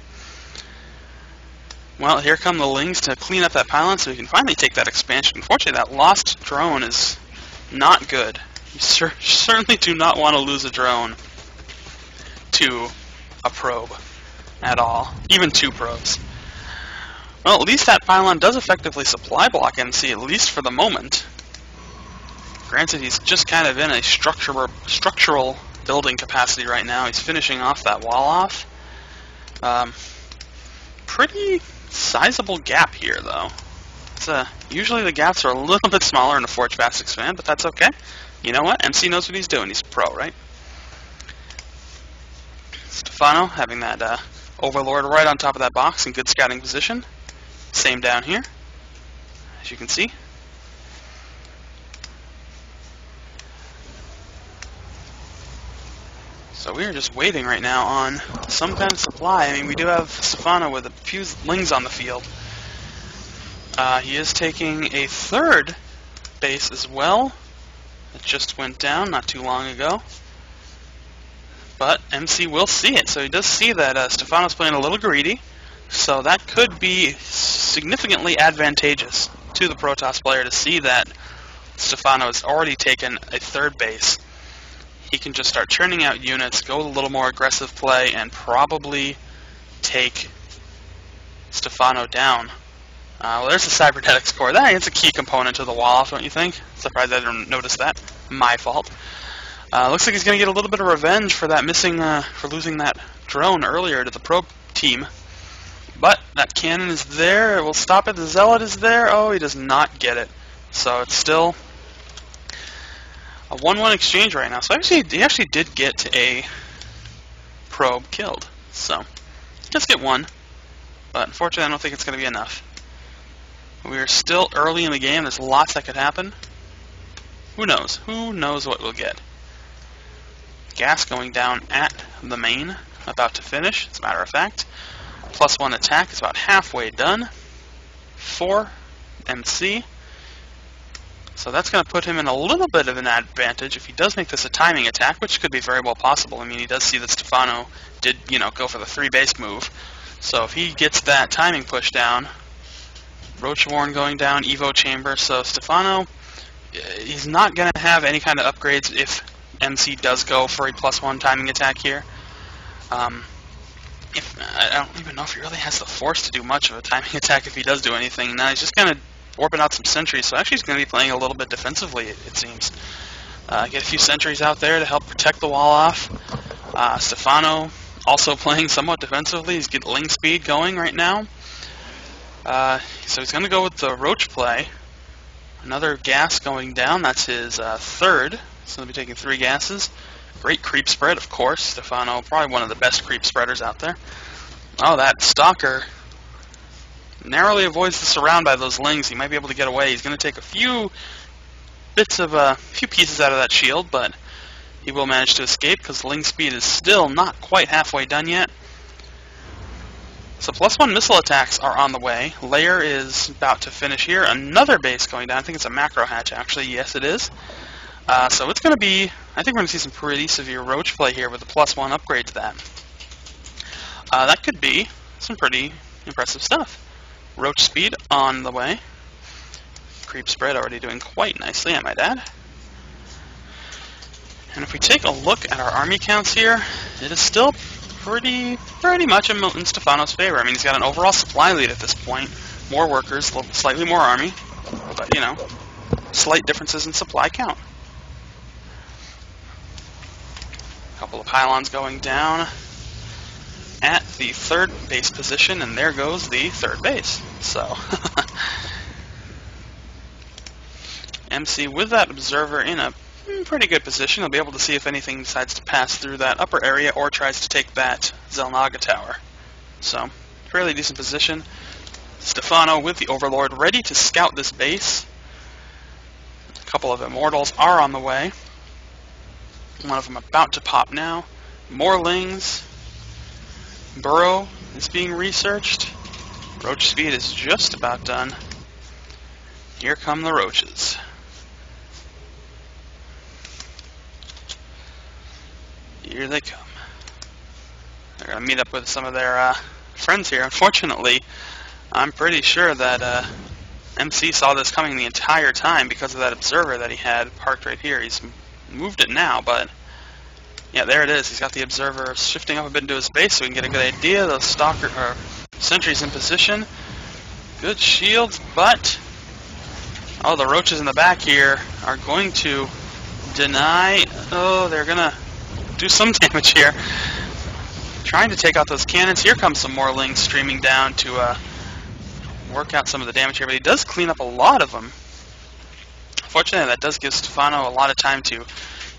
Well, here come the Lings to clean up that pylon so we can finally take that expansion. Unfortunately, that lost drone is not good. You certainly do not want to lose a drone to a probe at all. Even 2 probes. Well, at least that pylon does effectively supply block MC, at least for the moment. Granted, he's just kind of in a structural building capacity right now. He's finishing off that wall off. Pretty sizable gap here, though. It's, usually the gaps are a little bit smaller in a Forge Fast Expand, but that's okay. You know what? MC knows what he's doing. He's a pro, right? Stephano having that Overlord right on top of that box in good scouting position. Same down here, as you can see. So we are just waiting right now on some kind of supply. I mean, we do have Stephano with a few Lings on the field. He is taking a 3rd base as well. It just went down not too long ago. But MC will see it. So he does see that Stephano's playing a little greedy. So that could be significantly advantageous to the Protoss player to see that Stephano has already taken a 3rd base. He can just start churning out units, go a little more aggressive play, and probably take Stephano down. Well, there's the Cybernetics core. That's a key component to the wall off, don't you think? Surprised I didn't notice that. My fault. Looks like he's going to get a little bit of revenge for that for losing that drone earlier to the probe team. But that cannon is there. It will stop it. The Zealot is there. Oh, he does not get it. So it's still a 1-1 exchange right now. So he actually did get a probe killed. So just get 1. But unfortunately, I don't think it's going to be enough. We are still early in the game. There's lots that could happen. Who knows? Who knows what we'll get? Gas going down at the main, about to finish, as a matter of fact. +1 attack is about halfway done for MC. So that's going to put him in a little bit of an advantage if he does make this a timing attack, which could be very well possible. I mean, he does see that Stephano did, go for the 3 base move. So if he gets that timing push down, Roach Warren going down, Evo Chamber, so Stephano, he's not going to have any kind of upgrades if MC does go for a +1 timing attack here. I don't even know if he really has the force to do much of a timing attack if he does do anything. Now he's just kind of warping out some sentries, so actually he's going to be playing a little bit defensively, it seems. Get a few sentries out there to help protect the wall off. Stephano also playing somewhat defensively. He's getting Ling speed going right now. So he's going to go with the Roach play. Another gas going down. That's his third. So he'll be taking 3 gases. Great creep spread, of course. Stephano, probably one of the best creep spreaders out there. Oh, that Stalker narrowly avoids the surround by those Lings. He might be able to get away. He's going to take a few pieces out of that shield, but he will manage to escape because Ling speed is still not quite halfway done yet. So +1 missile attacks are on the way. Layer is about to finish here. Another base going down. I think it's a macro hatch, actually. Yes, it is. So it's going to be, I think we're going to see some pretty severe Roach play here with the +1 upgrade to that. That could be some pretty impressive stuff. Roach speed on the way. Creep spread already doing quite nicely, I might add. And if we take a look at our army counts here, it is still pretty much in Stephano's favor. I mean, he's got an overall supply lead at this point. More workers, slightly more army, but, slight differences in supply count. A couple of pylons going down at the 3rd base position, and there goes the 3rd base. So, MC with that observer in a pretty good position. He'll be able to see if anything decides to pass through that upper area or tries to take that Xel'Naga tower. So, fairly decent position. Stephano with the Overlord ready to scout this base. A couple of Immortals are on the way. One of them about to pop now. More Lings. Burrow is being researched. Roach speed is just about done. Here come the Roaches. Here they come. They're going to meet up with some of their friends here. Unfortunately, I'm pretty sure that MC saw this coming the entire time because of that observer that he had parked right here. He's moved it now, but yeah, there it is. He's got the observer shifting up a bit into his base so we can get a good idea. Those sentries in position. Good shields, but the Roaches in the back here are going to deny. Oh, they're going to do some damage here. Trying to take out those cannons. Here comes some more Lings streaming down to work out some of the damage here, but he does clean up a lot of them. Fortunately, that does give Stephano a lot of time to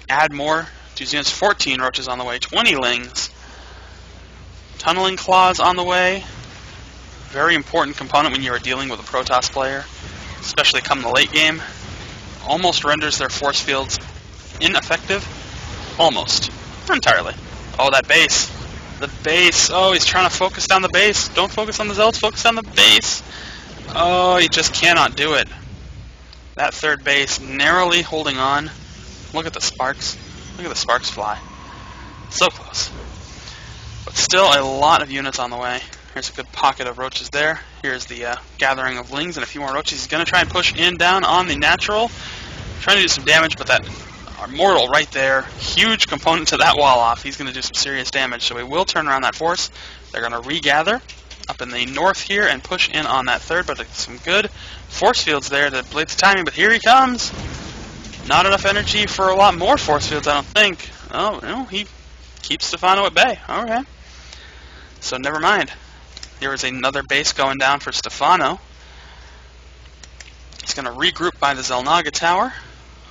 add more to his units. 14 Roaches on the way, 20 Lings. Tunneling Claws on the way. Very important component when you are dealing with a Protoss player, especially come the late game. Almost renders their force fields ineffective. Almost. Not entirely. Oh, that base. The base. Oh, he's trying to focus down the base. Don't focus on the Zealots, focus on the base. Oh, he just cannot do it. That 3rd base narrowly holding on. Look at the sparks. Look at the sparks fly. So close. But still a lot of units on the way. Here's a good pocket of Roaches there. Here's the gathering of Lings and a few more Roaches. He's going to try and push in down on the natural. Trying to do some damage, but that Immortal right there, huge component to that wall off. He's going to do some serious damage, so he will turn around that force. They're going to regather up in the north here and push in on that 3rd, but some good force fields there to blitz timing, but here he comes. Not enough energy for a lot more force fields, I don't think. Oh, no, he keeps Stephano at bay. Okay. So never mind. There is another base going down for Stephano. He's going to regroup by the Xel'Naga tower,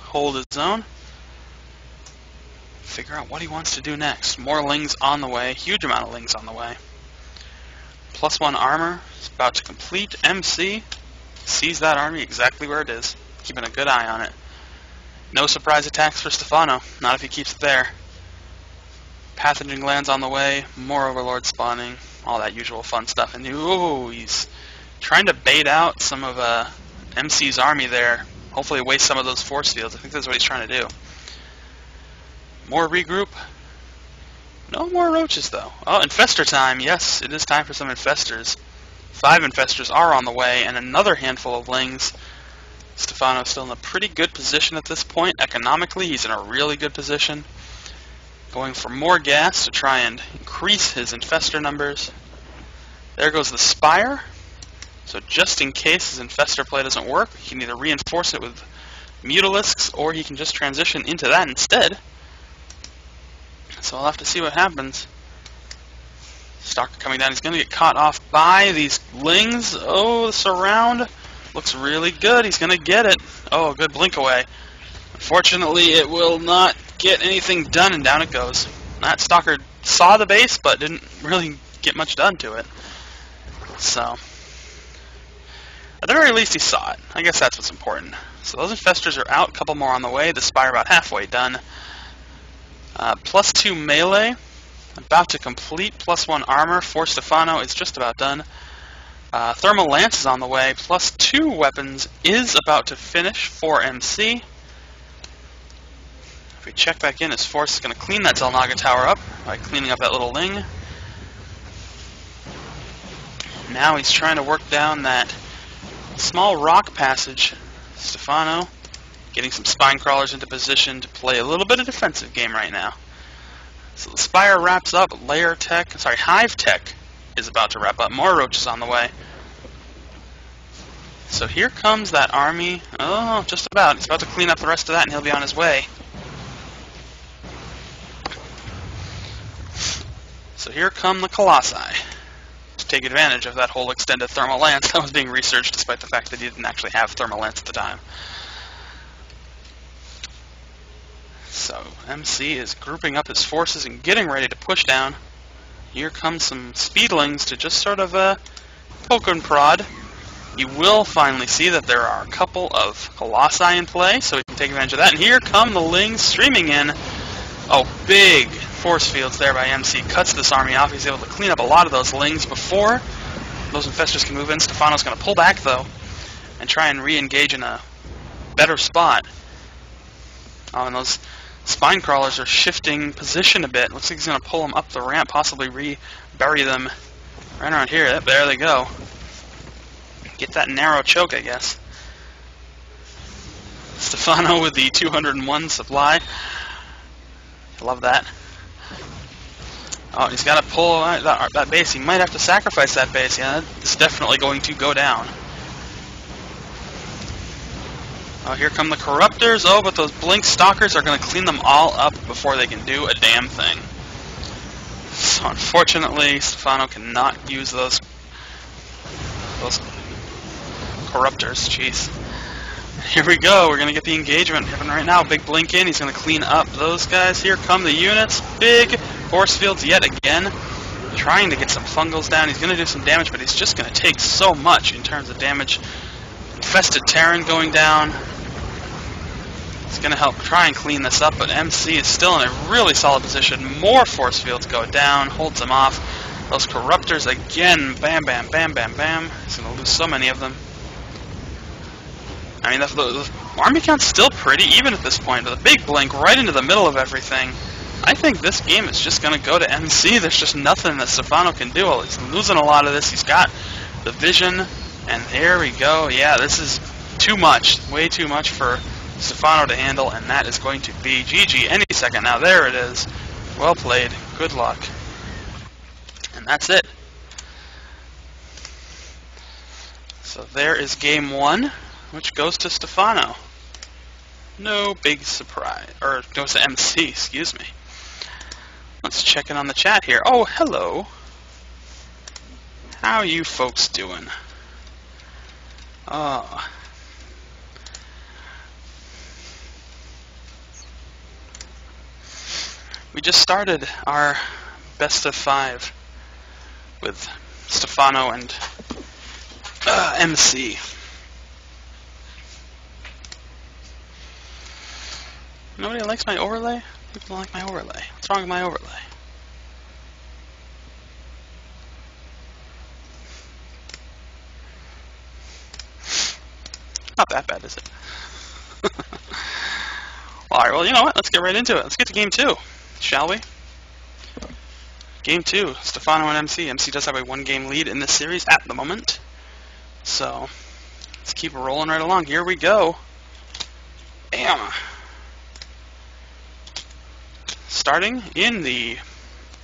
hold his own, figure out what he wants to do next. More Lings on the way, huge amount of Lings on the way. +1 armor is about to complete. MC sees that army exactly where it is, keeping a good eye on it. No surprise attacks for Stephano, not if he keeps it there. Pathogen glands on the way, more Overlord spawning, all that usual fun stuff. And ooh, he's trying to bait out some of MC's army there. Hopefully waste some of those force fields. I think that's what he's trying to do. More regroup. No more roaches, though. Oh, infestor time. Yes, it is time for some infestors. 5 infestors are on the way, and another handful of lings. Stephano's still in a pretty good position at this point. Economically, he's in a really good position. Going for more gas to try and increase his infestor numbers. There goes the Spire. So just in case his infestor play doesn't work, he can either reinforce it with Mutalisks, or he can just transition into that instead. So I'll have to see what happens. Stalker coming down. He's going to get caught off by these lings. Oh, the surround looks really good. He's going to get it. Oh, good blink away. Unfortunately, it will not get anything done, and down it goes. That Stalker saw the base, but didn't really get much done to it. So, at the very least, he saw it. I guess that's what's important. So those infestors are out. A couple more on the way. The Spire about halfway done. +2 melee. About to complete. +1 armor for Stephano is just about done. Thermal Lance is on the way. +2 weapons is about to finish for MC. If we check back in, his force is going to clean that Zelnaga tower up by cleaning up that little ling. Now he's trying to work down that small rock passage. Stephano getting some spine crawlers into position to play a little bit of defensive game right now. So the Spire wraps up. Hive Tech is about to wrap up. More roaches on the way. So here comes that army. Oh, just about. He's about to clean up the rest of that, and he'll be on his way. So here come the Colossi to take advantage of that whole extended thermal lance that was being researched, despite the fact that he didn't actually have thermal lance at the time. So MC is grouping up his forces and getting ready to push down. Here comes some speedlings to just sort of poke and prod. You will finally see that there are a couple of Colossi in play, so we can take advantage of that. And here come the lings streaming in. Oh, big force fields there by MC. Cuts this army off. He's able to clean up a lot of those lings before those infestors can move in. Stephano's going to pull back, though, and try and re-engage in a better spot. Oh, and those spine crawlers are shifting position a bit. Looks like he's going to pull them up the ramp, possibly re-bury them right around here. Yep, there they go. Get that narrow choke, I guess. Stephano with the 201 supply. Love that. Oh, he's got to pull that base. He might have to sacrifice that base. Yeah, it's definitely going to go down. Oh, here come the Corruptors. Oh, but those Blink Stalkers are going to clean them all up before they can do a damn thing. So unfortunately, Stephano cannot use those Corruptors. Jeez. Here we go. We're going to get the engagement happening right now. Big blink in. He's going to clean up those guys. Here come the units. Big force fields yet again. Trying to get some fungals down. He's going to do some damage, but he's just going to take so much in terms of damage. Infested Terran going down. He's going to help try and clean this up, but MC is still in a really solid position. More force fields go down. Holds them off. Those Corruptors again. Bam, bam, bam, bam, bam. He's going to lose so many of them. I mean, the army count's still pretty even at this point, but the big blink right into the middle of everything. I think this game is just going to go to MC. There's just nothing that Stephano can do. Well, he's losing a lot of this. He's got the vision, and there we go. Yeah, this is too much. Way too much for Stephano to handle, and that is going to be GG any second. Now, there it is. Well played. Good luck. And that's it. So there is game one, which goes to Stephano. No big surprise. Or goes to MC, excuse me. Let's check in on the chat here. Oh, hello. How you folks doing? Oh. We just started our best of 5 with Stephano and MC. Nobody likes my overlay? People don't like my overlay. What's wrong with my overlay? Not that bad, is it? Alright, well, you know what? Let's get right into it. Let's get to game 2, shall we? Game 2, Stephano and MC. MC does have a 1-game lead in this series at the moment. So, let's keep rolling right along. Here we go. Bam! Starting in the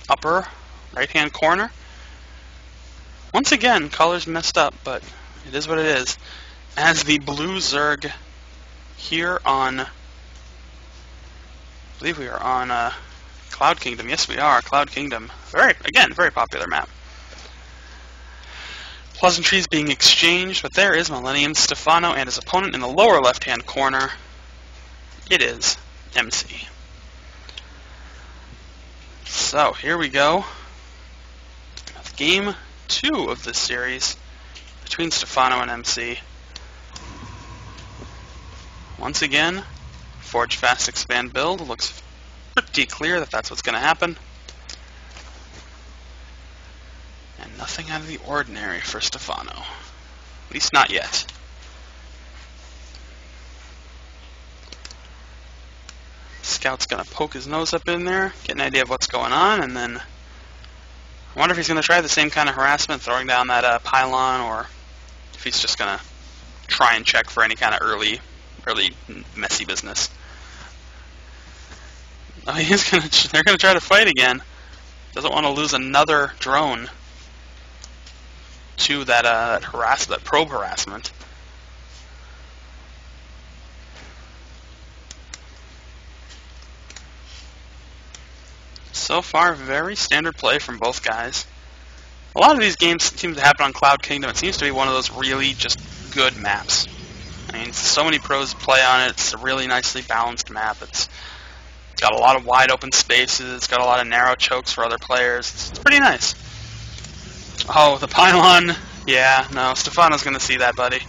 upper right-hand corner. Once again, colors messed up, but it is what it is. As the blue Zerg here on, I believe we are on Cloud Kingdom. Yes, we are. Cloud Kingdom. Very popular map. Pleasantries being exchanged, but there is Millennium Stephano and his opponent in the lower left-hand corner. It is MC. So, here we go. Game 2 of this series between Stephano and MC. Once again, Forge Fast Expand build. Looks pretty clear that that's what's going to happen. And nothing out of the ordinary for Stephano. At least not yet. Scout's going to poke his nose up in there, get an idea of what's going on, and then I wonder if he's going to try the same kind of harassment, throwing down that pylon, or if he's just going to try and check for any kind of early messy business. Oh, they're going to try to fight again. Doesn't want to lose another drone to that probe harassment. So far, very standard play from both guys. A lot of these games seem to happen on Cloud Kingdom. It seems to be one of those really just good maps. I mean, so many pros play on it. It's a really nicely balanced map. It's got a lot of wide open spaces. It's got a lot of narrow chokes for other players. It's pretty nice. Oh, the pylon. Yeah, no, Stephano's going to see that, buddy.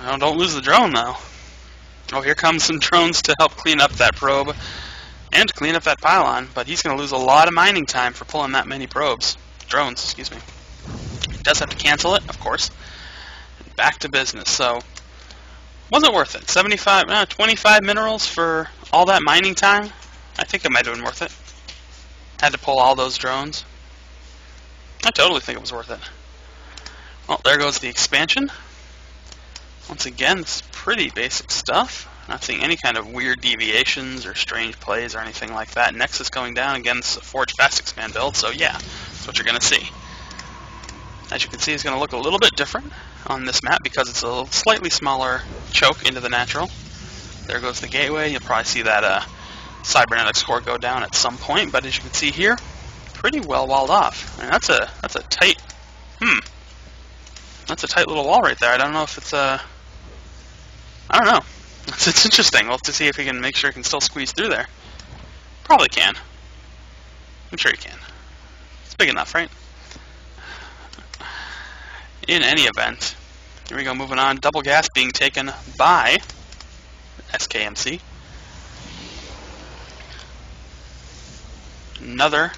Well, don't lose the drone, though. Oh, here comes some drones to help clean up that probe and to clean up that pylon, but he's going to lose a lot of mining time for pulling that many drones, excuse me. He does have to cancel it, of course. Back to business. So, was it worth it? 25 minerals for all that mining time? I think it might have been worth it. Had to pull all those drones. I totally think it was worth it. Well, there goes the expansion. Once again, it's pretty basic stuff. Not seeing any kind of weird deviations or strange plays or anything like that. Nexus going down. Again, this is a Forge Fast Expand build, so yeah, that's what you're going to see. As you can see, it's going to look a little bit different on this map because it's a slightly smaller choke into the natural. There goes the gateway. You'll probably see that cybernetics core go down at some point, but as you can see here, pretty well walled off. I mean, that's a tight, that's a tight little wall right there. I don't know if it's I don't know. It's interesting. We'll have to see if he can make sure he can still squeeze through there. Probably can. I'm sure he can. It's big enough, right? In any event, here we go, moving on. Double gas being taken by SKMC. Another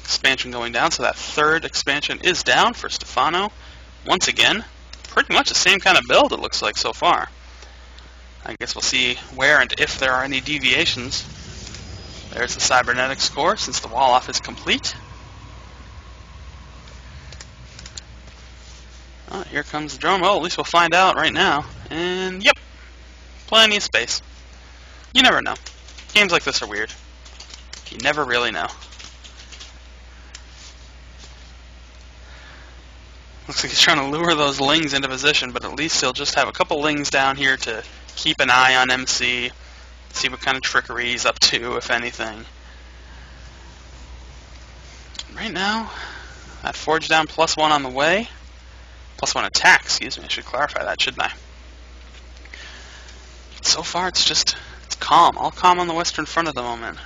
expansion going down, so that third expansion is down for Stephano. Once again, pretty much the same kind of build it looks like so far. I guess we'll see where and if there are any deviations. There's the cybernetics core since the wall off is complete. Oh, here comes the drone. Well, at least we'll find out right now. And, yep, plenty of space. You never know. Games like this are weird. You never really know. Looks like he's trying to lure those lings into position, but at least he'll just have a couple lings down here to keep an eye on MC, see what kind of trickery he's up to, if anything. Right now, that Forge down +1 on the way. +1 attack, excuse me. I should clarify that, shouldn't I? So far, it's calm. All calm on the Western Front at the moment.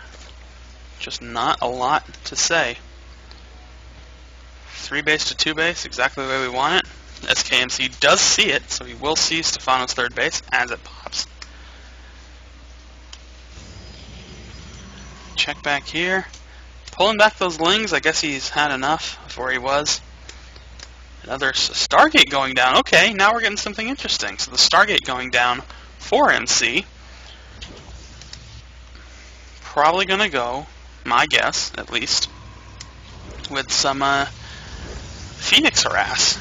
Just not a lot to say. 3 base to 2 base, exactly the way we want it. SKMC does see it, so he will see Stephano's third base as it pops. check back here. Pulling back those lings, I guess he's had enough of where he was. Another Stargate going down. Okay, now we're getting something interesting. So the Stargate going down for MC. Probably going to go, my guess, at least, with some Phoenix harass.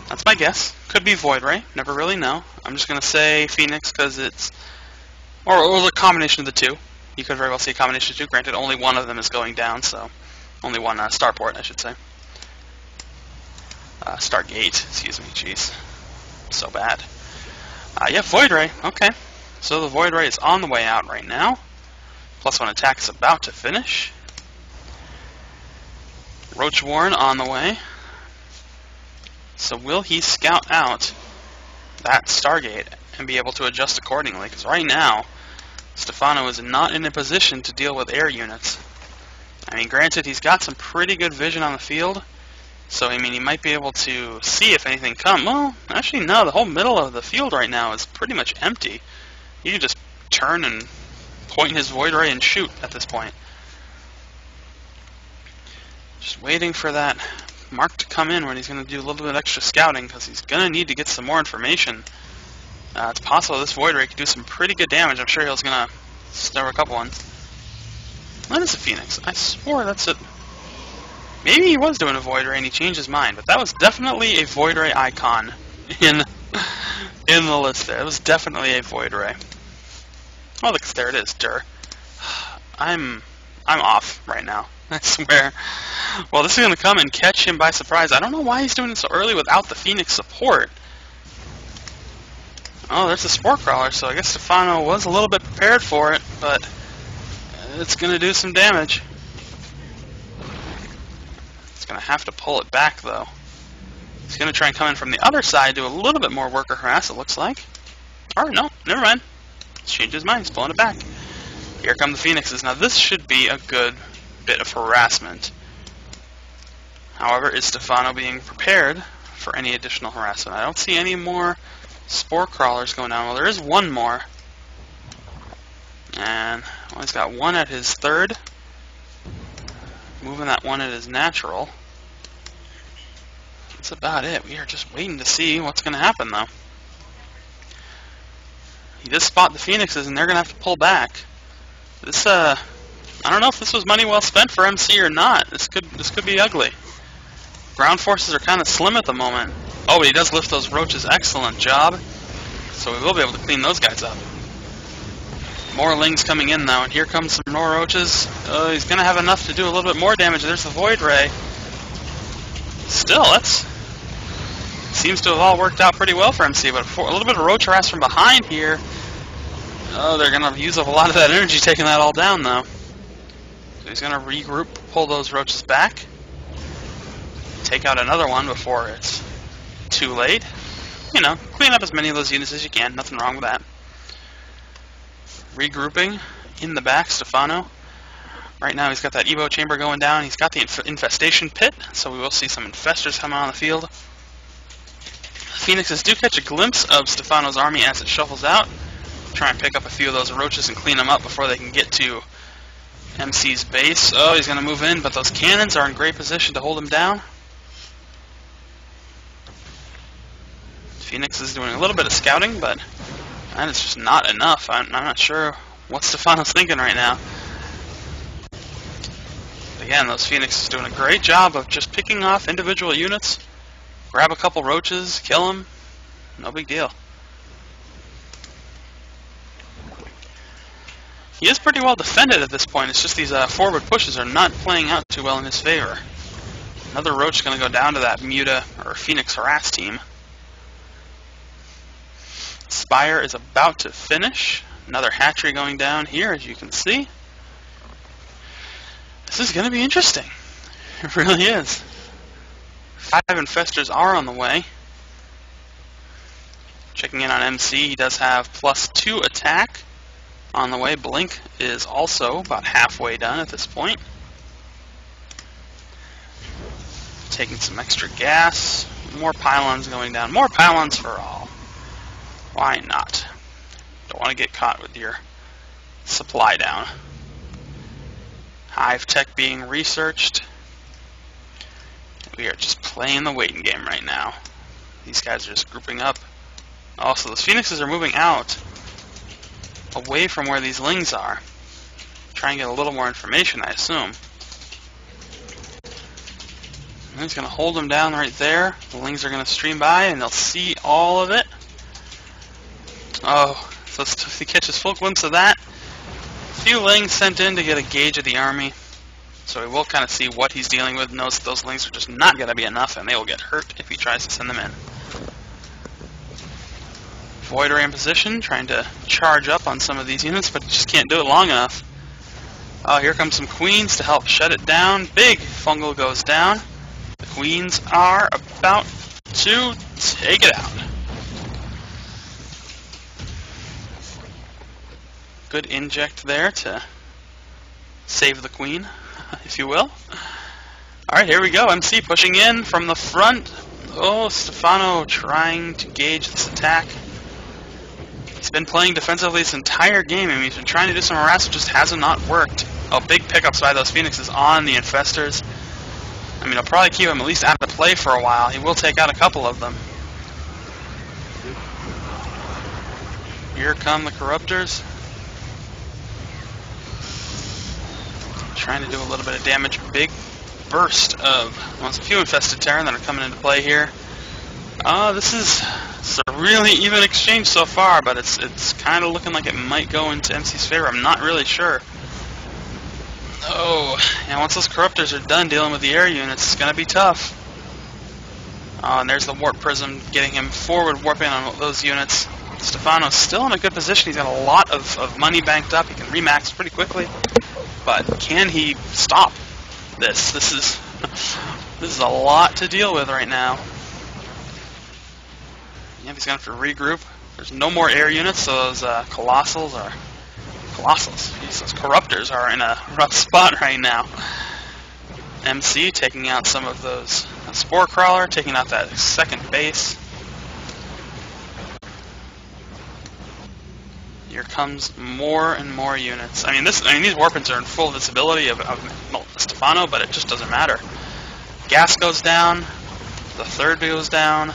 That's my guess. Could be Void Ray. Never really know. I'm just going to say Phoenix because it's... Or the combination of the two. You could very well see a combination of two. Granted, only one of them is going down, so... Only one starport, I should say. Stargate, excuse me. Jeez. So bad. Yeah, Void Ray. Okay. So the Void Ray is on the way out right now. +1 attack is about to finish. Roach Warren on the way. So will he scout out that Stargate and be able to adjust accordingly? Because right now, Stephano is not in a position to deal with air units. I mean, granted, he's got some pretty good vision on the field. So, I mean, he might be able to see if anything comes. Well, actually, no. The whole middle of the field right now is pretty much empty. He can just turn and point his Void Ray and shoot at this point. Just waiting for that mark to come in when he's going to do a little bit extra scouting, because he's going to need to get some more information. It's possible this Void Ray could do some pretty good damage. I'm sure he's going to snare a couple ones. That is a Phoenix. I swore that's it. Maybe he was doing a Void Ray and he changed his mind, but that was definitely a Void Ray icon in the list there. It was definitely a Void Ray. Oh, look, there it is, Dur. I'm off right now. I swear. Well, this is going to come and catch him by surprise. I don't know why he's doing it so early without the Phoenix support. Oh, there's a Spore Crawler, so I guess Stephano was a little bit prepared for it, but it's going to do some damage. It's going to have to pull it back, though. He's going to try and come in from the other side, do a little bit more worker harass, it looks like. Or, no, never mind. He's changed his mind, he's pulling it back. Here come the Phoenixes. Now, this should be a good bit of harassment. However, is Stephano being prepared for any additional harassment? I don't see any more Spore Crawlers going down. Well, there is one more. And, well, he's got one at his third. Moving that one at his natural. That's about it. We are just waiting to see what's going to happen, though. He does spot the Phoenixes, and they're going to have to pull back. This, I don't know if this was money well spent for MC or not. This could be ugly. Ground forces are kind of slim at the moment. Oh, but he does lift those roaches. Excellent job. So we will be able to clean those guys up. More lings coming in now, and here comes some more roaches. He's going to have enough to do a little bit more damage. There's the Void Ray. Still, that's... seems to have all worked out pretty well for MC, but a little bit of roach harass from behind here. Oh, they're going to use up a lot of that energy taking that all down, though. So he's going to regroup, pull those roaches back. Take out another one before it's too late. You know, clean up as many of those units as you can. Nothing wrong with that. Regrouping in the back, Stephano. Right now he's got that Evo chamber going down. He's got the infestation pit, so we will see some infestors come on the field. Phoenixes do catch a glimpse of Stephano's army as it shuffles out. Try and pick up a few of those roaches and clean them up before they can get to MC's base. Oh, he's going to move in, but those cannons are in great position to hold him down. Phoenix is doing a little bit of scouting, but that is just not enough. I'm not sure what Stephano's thinking right now. But again, those Phoenixes doing a great job of just picking off individual units. Grab a couple roaches, kill them. No big deal. He is pretty well defended at this point. It's just these forward pushes are not playing out too well in his favor. Another roach is going to go down to that Muta or Phoenix harass team. Spire is about to finish. Another hatchery going down here, as you can see. This is going to be interesting. It really is. 5 infestors are on the way. Checking in on MC, he does have +2 attack on the way. Blink is also about halfway done at this point. Taking some extra gas. More pylons going down. More pylons for all. Why not? Don't want to get caught with your supply down. Hive tech being researched. We are just playing the waiting game right now. These guys are just grouping up. Also, those phoenixes are moving out, away from where these lings are. Try and get a little more information, I assume. And he's going to hold them down right there. The lings are going to stream by, and they'll see all of it. Oh, so if he catches full glimpse of that, a few lings sent in to get a gauge of the army. So he will kind of see what he's dealing with, knows that those lings are just not going to be enough, and they will get hurt if he tries to send them in. Void Ray in position, trying to charge up on some of these units, but just can't do it long enough. Oh, here comes some queens to help shut it down. Big fungal goes down. The queens are about to take it out. Good inject there to save the queen, if you will. Alright, here we go. MC pushing in from the front. Oh, Stephano trying to gauge this attack. He's been playing defensively this entire game. I mean, he's been trying to do some harass, it just hasn't not worked. Oh, big pickups by those phoenixes on the infestors. I mean, I'll probably keep him at least out of play for a while. He will take out a couple of them. Here come the corruptors. Trying to do a little bit of damage. Big burst of, well, there's a few infested Terran that are coming into play here. This is a really even exchange so far, but it's kind of looking like it might go into MC's favor. I'm not really sure. Oh, and once those corruptors are done dealing with the air units, it's going to be tough. Oh, and there's the warp prism getting him forward warping on those units. Stephano's still in a good position. He's got a lot of money banked up. He can remax pretty quickly. But can he stop this? This is a lot to deal with right now. Yeah, he's going to have to regroup. There's no more air units, so those colossals. Jeez, those corruptors are in a rough spot right now. MC taking out some of those spore crawler, taking out that second base. Here comes more and more units. I mean, these warpins are in full visibility of Stephano, but it just doesn't matter. Gas goes down. The third goes down.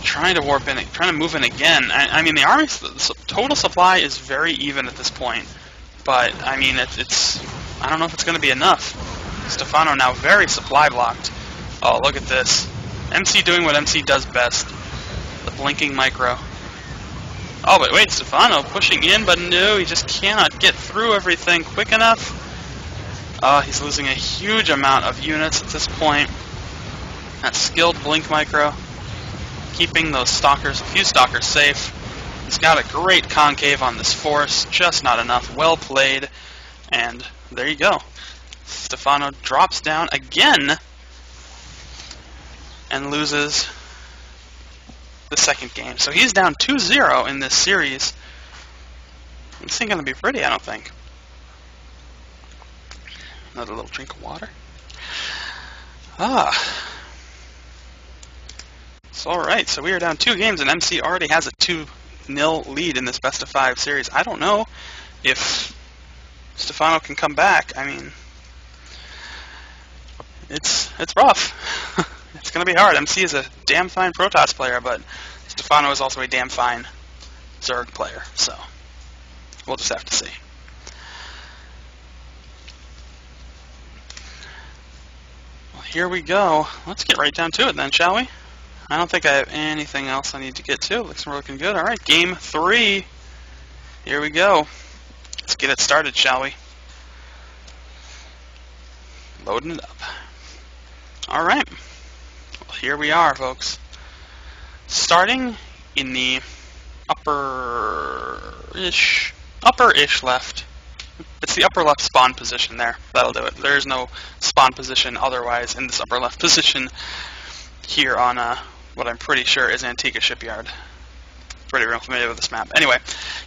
Trying to warp in, trying to move in again. I mean, the army's total supply is very even at this point, but I mean, it's I don't know if it's going to be enough. Stephano now very supply blocked. Oh, look at this. MC doing what MC does best. The blinking micro. Oh, but wait, Stephano pushing in, but no, he just cannot get through everything quick enough. Oh, he's losing a huge amount of units at this point. That skilled blink micro, keeping those stalkers, a few stalkers safe. He's got a great concave on this force, just not enough. Well played, and there you go. Stephano drops down again and loses the second game. So he's down 2-0 in this series. This ain't going to be pretty, I don't think. Another little drink of water. So alright, so we are down 2 games, and MC already has a 2-0 lead in this best of 5 series. I don't know if Stephano can come back. I mean, it's rough. It's going to be hard. MC is a damn fine Protoss player, but Stephano is also a damn fine Zerg player, so we'll just have to see. Well, here we go. Let's get right down to it then, shall we? I don't think I have anything else I need to get to. Looks looking good. Alright, game 3. Here we go. Let's get it started, shall we? Loading it up. Alright. Well, here we are, folks. Starting in the upper-ish left. It's the upper left spawn position there. That'll do it. There's no spawn position otherwise in this upper left position here on what I'm pretty sure is Antigua Shipyard. Pretty real familiar with this map. Anyway,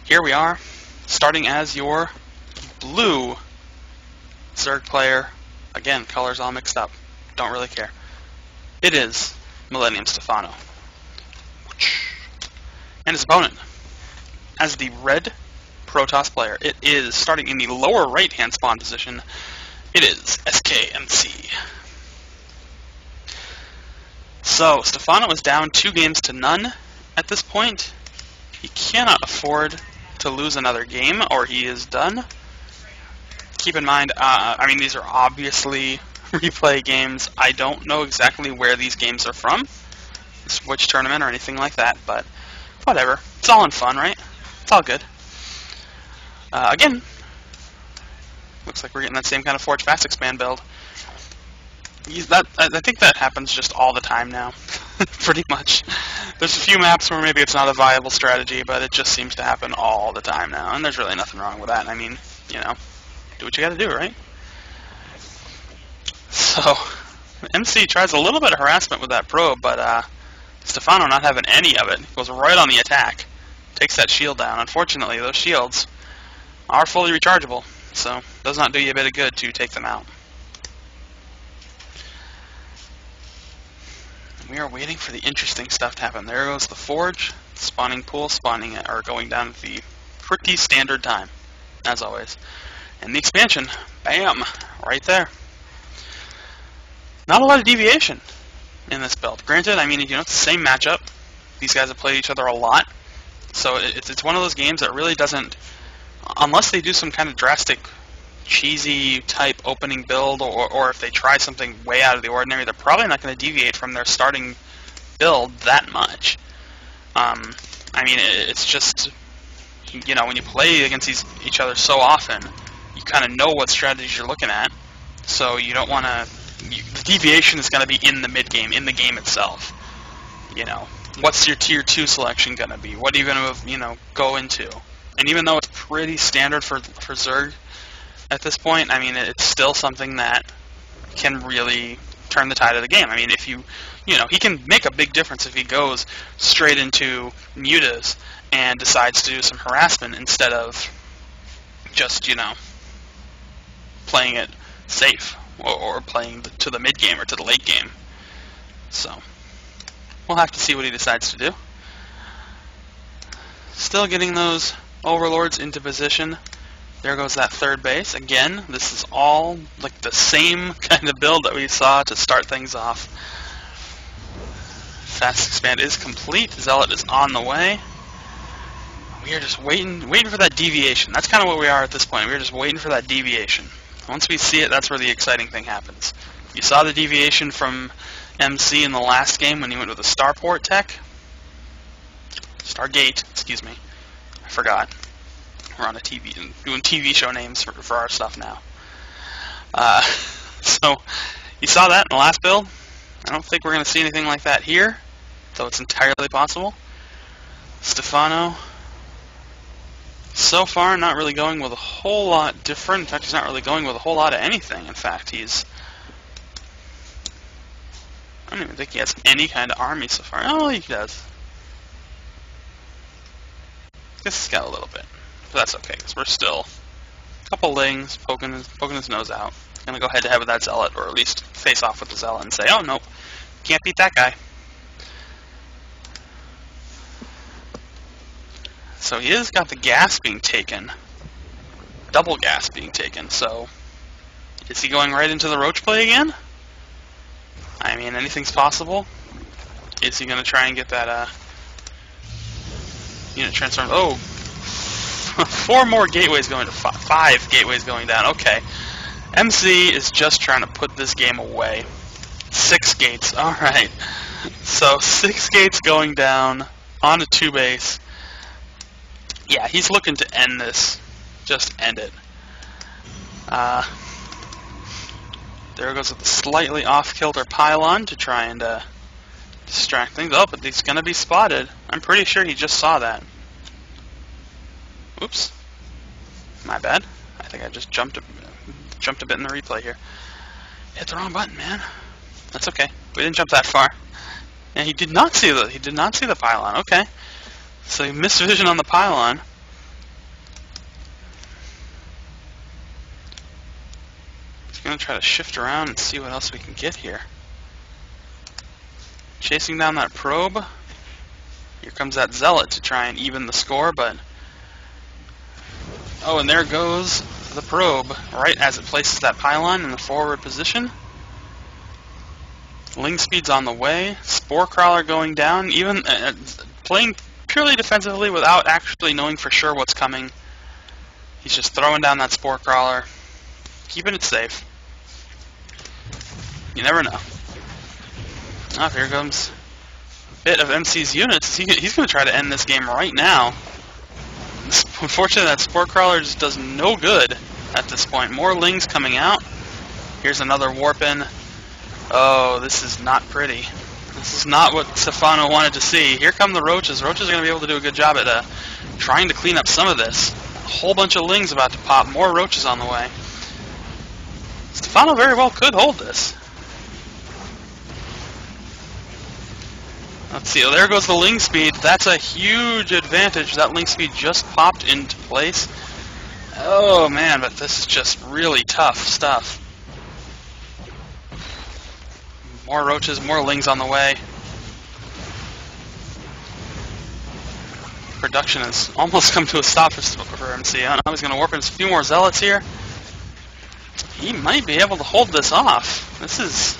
here we are, starting as your blue Zerg player. Again, colors all mixed up. Don't really care. It is Millennium Stephano. And his opponent as the red Protoss player. It is starting in the lower right-hand spawn position. It is SKMC. So, Stephano is down 2-0 at this point. He cannot afford to lose another game, or he is done. Keep in mind, I mean, these are obviously replay games. I don't know exactly where these games are from, which tournament or anything like that, but whatever. It's all in fun, right? It's all good. Again, looks like we're getting that same kind of Forge Fast Expand build. I think that happens just all the time now, pretty much. There's a few maps where maybe it's not a viable strategy, but it just seems to happen all the time now, and there's really nothing wrong with that. I mean, you know, do what you gotta do, right? So, MC tries a little bit of harassment with that probe, but Stephano not having any of it. Goes right on the attack. Takes that shield down. Unfortunately, those shields are fully rechargeable, so does not do you a bit of good to take them out. We are waiting for the interesting stuff to happen. There goes the Forge, spawning pool, spawning or going down at the pretty standard time, as always. And the expansion, bam, right there. Not a lot of deviation in this build. Granted, I mean, you know, it's the same matchup. These guys have played each other a lot, so it's one of those games that really doesn't, unless they do some kind of drastic, cheesy type opening build, or if they try something way out of the ordinary, they're probably not going to deviate from their starting build that much. I mean, it's just, you know, when you play against each other so often, you kind of know what strategies you're looking at, so you don't want to. The deviation is going to be in the mid game, in the game itself. You know, what's your tier 2 selection going to be? What are you going to, you know, go into? And even though it's pretty standard for Zerg at this point, I mean, it's still something that can really turn the tide of the game. I mean, if you know, he can make a big difference if he goes straight into mutas and decides to do some harassment instead of just, you know, playing it safe or playing to the mid game or to the late game. So we'll have to see what he decides to do. Still getting those overlords into position. There goes that third base. Again, this is all like the same kind of build that we saw to start things off. Fast expand is complete. Zealot is on the way. We are just waiting for that deviation. That's kind of what we are at this point. We're just waiting for that deviation. Once we see it, that's where the exciting thing happens. You saw the deviation from MC in the last game when he went with the Starport tech. Stargate, excuse me. I forgot. We're on a TV, doing TV show names for our stuff now. So, you saw that in the last build. I don't think we're going to see anything like that here, though it's entirely possible. Stephano, so far, not really going with a whole lot different. In fact, he's not really going with a whole lot of anything. In fact, I don't even think he has any kind of army so far. Oh, he does. Guess he's got a little bit. But that's okay, because we're still a couple lings poking his nose out. Gonna go head to head with that Zealot, or at least face off with the Zealot and say, oh, nope, can't beat that guy. So he has got the gas being taken, double gas being taken, so is he going right into the roach play again? I mean, anything's possible. Is he going to try and get that unit transformed? Oh, 4 more gateways going to 5 gateways going down. Okay, MC is just trying to put this game away. 6 gates, alright. So 6 gates going down on a 2 base. Yeah, he's looking to end this. Just end it. There goes with the slightly off-kilter pylon to try and distract things. Oh, but he's going to be spotted. I'm pretty sure he just saw that. Oops. My bad. I think I just jumped a bit in the replay here. Hit the wrong button, man. That's okay. We didn't jump that far. And he did not see the pylon. Okay. So he missed vision on the pylon. He's going to try to shift around and see what else we can get here. Chasing down that probe. Here comes that Zealot to try and even the score, but Oh, and there goes the probe, right as it places that pylon in the forward position. Ling speed's on the way. Spore Crawler going down. Even playing purely defensively without actually knowing for sure what's coming. He's just throwing down that Spore Crawler, keeping it safe. You never know. Oh, here comes a bit of MC's units. He's going to try to end this game right now. Unfortunately, that Spore Crawler just does no good at this point. More Lings coming out. Here's another warp in. Oh, this is not pretty. This is not what Stephano wanted to see. Here come the Roaches. Roaches are going to be able to do a good job at trying to clean up some of this. A whole bunch of Lings about to pop. More Roaches on the way. Stephano very well could hold this. Let's see. Oh, there goes the Ling speed. That's a huge advantage. That Ling speed just popped into place. Oh, man, but this is just really tough stuff. More Roaches, more Lings on the way. Production has almost come to a stop for MC. I don't know, he's going to warp in a few more Zealots here. He might be able to hold this off. This is...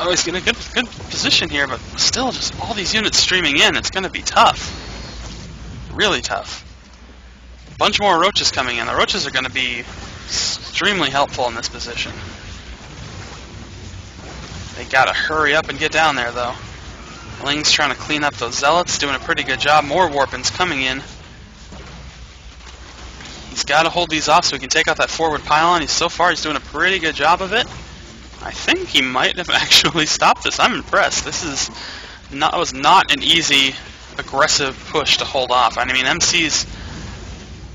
Oh, he's in a good position here, but still just all these units streaming in. It's going to be tough. Really tough. A bunch more Roaches coming in. The Roaches are going to be extremely helpful in this position. They gotta hurry up and get down there, though. Ling's trying to clean up those Zealots, doing a pretty good job. More Warpins coming in. He's got to hold these off so he can take out that forward pylon. So far, he's doing a pretty good job of it. I think he might have actually stopped this. I'm impressed. This was not an easy, aggressive push to hold off. I mean, MC's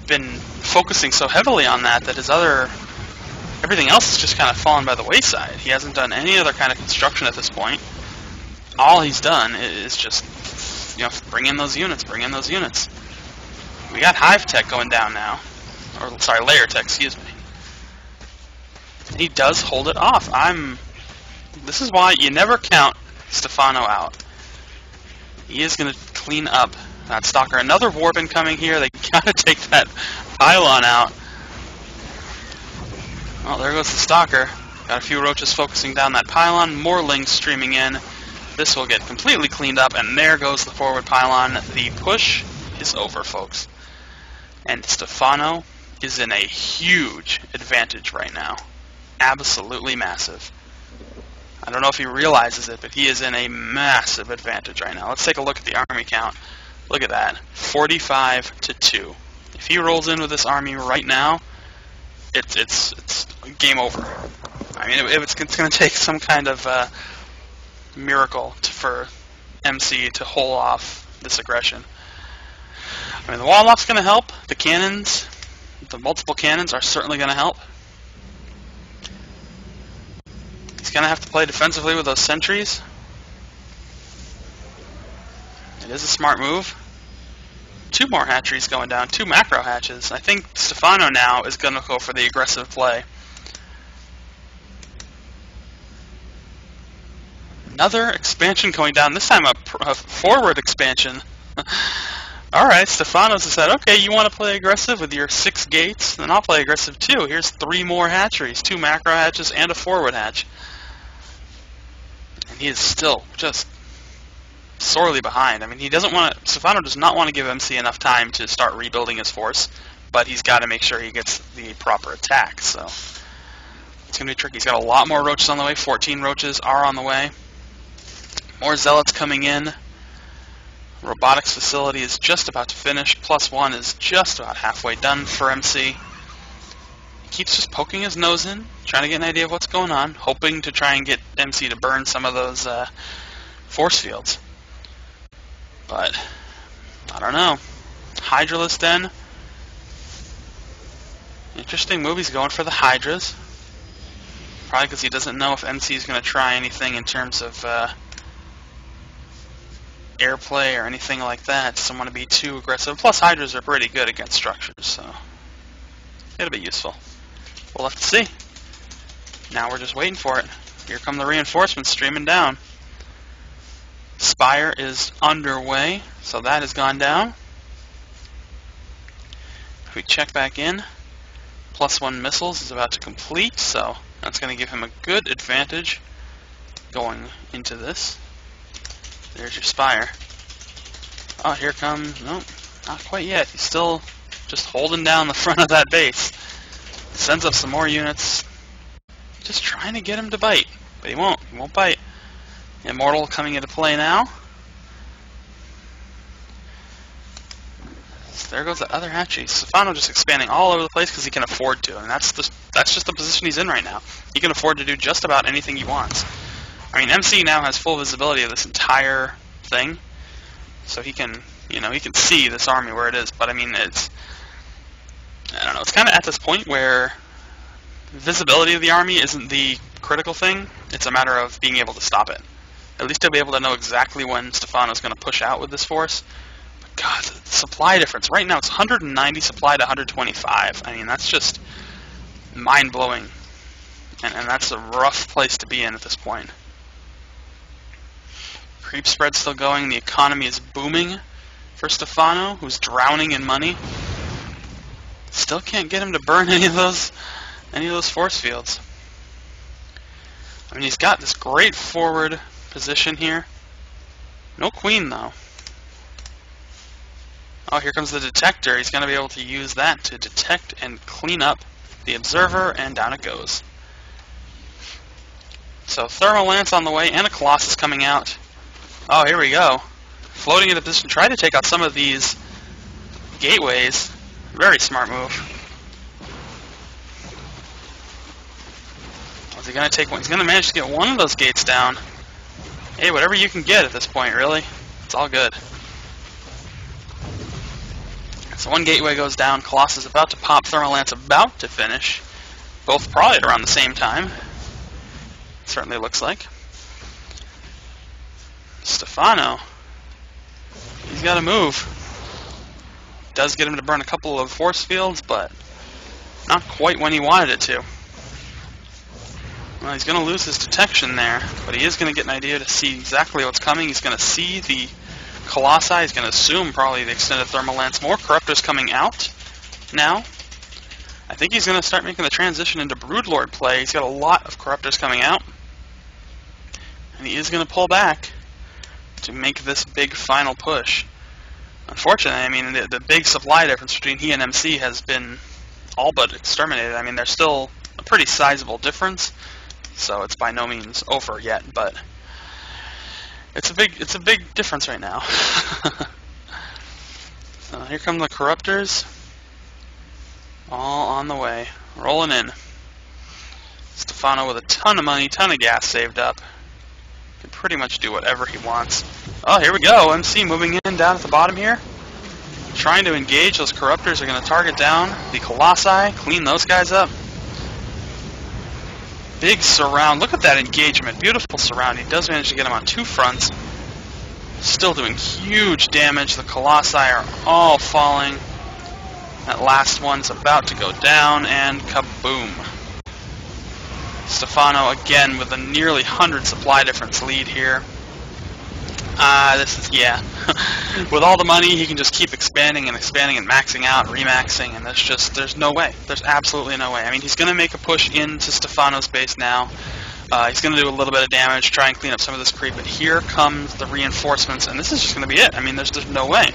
been focusing so heavily on that his everything else has just kind of fallen by the wayside. He hasn't done any other kind of construction at this point. All he's done is just, bring in those units, bring in those units. We got Hive Tech going down now. Or, sorry, Layer Tech, excuse me. And he does hold it off. This is why you never count Stephano out. He is going to clean up that Stalker. Another Warp incoming here. They got to take that pylon out. Well, there goes the Stalker. Got a few Roaches focusing down that pylon. More Lings streaming in. This will get completely cleaned up, and there goes the forward pylon. The push is over, folks. And Stephano is in a huge advantage right now. Absolutely massive. I don't know if he realizes it, but he is in a massive advantage right now. Let's take a look at the army count. Look at that. 45-2. If he rolls in with this army right now, it's game over. I mean, it's going to take some kind of miracle for MC to hold off this aggression. I mean, the Warlock's going to help. The cannons, the multiple cannons are certainly going to help. He's going to have to play defensively with those sentries. It is a smart move. 2 more hatcheries going down, 2 macro hatches. I think Stephano now is going to go for the aggressive play. Another expansion going down, this time a forward expansion. Alright, Stephano's said, okay, you want to play aggressive with your 6 gates? Then I'll play aggressive too. Here's 3 more hatcheries, 2 macro hatches and a forward hatch. And he is still just sorely behind. I mean, Stephano does not want to give MC enough time to start rebuilding his force, but he's got to make sure he gets the proper attack, so it's going to be tricky. He's got a lot more Roaches on the way. 14 Roaches are on the way. More Zealots coming in. Robotics facility is just about to finish. +1 is just about halfway done for MC. He keeps just poking his nose in, trying to get an idea of what's going on, hoping to try and get MC to burn some of those force fields. But, I don't know. Hydraless Den. Interesting move. He's going for the Hydras. Probably because he doesn't know if MC is going to try anything in terms of airplay or anything like that. Doesn't want to be too aggressive. Plus, Hydras are pretty good against structures, so it'll be useful. We'll have to see. Now we're just waiting for it. Here come the reinforcements streaming down. Spire is underway, so that has gone down. we check back in, +1 missiles is about to complete, so that's going to give him a good advantage going into this. There's your Spire. Oh, here comes... Nope, not quite yet. He's still just holding down the front of that base. Sends up some more units. Just trying to get him to bite. But he won't. He won't bite. Immortal coming into play now. So there goes the other hatchery. Stephano just expanding all over the place because he can afford to. And that's just the position he's in right now. He can afford to do just about anything he wants. I mean, MC now has full visibility of this entire thing. So he can, you know, he can see this army where it is. But I mean, it's... I don't know, it's kind of at this point where visibility of the army isn't the critical thing. It's a matter of being able to stop it. At least he'll be able to know exactly when Stephano's going to push out with this force. But God, the supply difference. Right now it's 190 supply to 125. I mean, that's just mind-blowing. And that's a rough place to be in at this point. Creep spread's still going. The economy is booming for Stephano, who's drowning in money. Still can't get him to burn any of those force fields. I mean, he's got this great forward position here. No queen, though. Oh, here comes the detector. He's going to be able to use that to detect and clean up the observer, and down it goes. So, Thermal Lance on the way, and a Colossus coming out. Oh, here we go. Floating into position. Try to take out some of these gateways. Very smart move. Is he going to take one? He's going to manage to get one of those gates down. Hey, whatever you can get at this point, really. It's all good. So one gateway goes down. Colossus about to pop. Thermal Lance about to finish. Both probably at around the same time. Certainly looks like. Stephano. He's got to move. Does get him to burn a couple of force fields, but not quite when he wanted it to. Well, he's going to lose his detection there, but he is going to get an idea to see exactly what's coming. He's going to see the Colossi. He's going to assume probably the extended Thermal Lance. More Corruptors coming out now. I think he's going to start making the transition into Broodlord play. He's got a lot of Corruptors coming out. And he is going to pull back to make this big final push. Unfortunately, I mean, the big supply difference between he and MC has been all but exterminated. I mean, there's still a pretty sizable difference, so it's by no means over yet, but it's a big difference right now. So here come the Corruptors, all on the way, rolling in. Stephano with a ton of money, ton of gas saved up. Can pretty much do whatever he wants. Oh, here we go. MC moving in down at the bottom here. Trying to engage. Those Corruptors are going to target down the Colossi. Clean those guys up. Big surround. Look at that engagement. Beautiful surround. He does manage to get him on two fronts. Still doing huge damage. The Colossi are all falling. That last one's about to go down, and kaboom. Stephano again with a nearly 100 supply difference lead here. This is, yeah. With all the money, he can just keep expanding and expanding and maxing out, remaxing, and there's no way. There's absolutely no way. I mean, he's going to make a push into Stephano's base now. He's going to do a little bit of damage, try and clean up some of this creep, but here comes the reinforcements, and this is just going to be it. I mean, there's no way.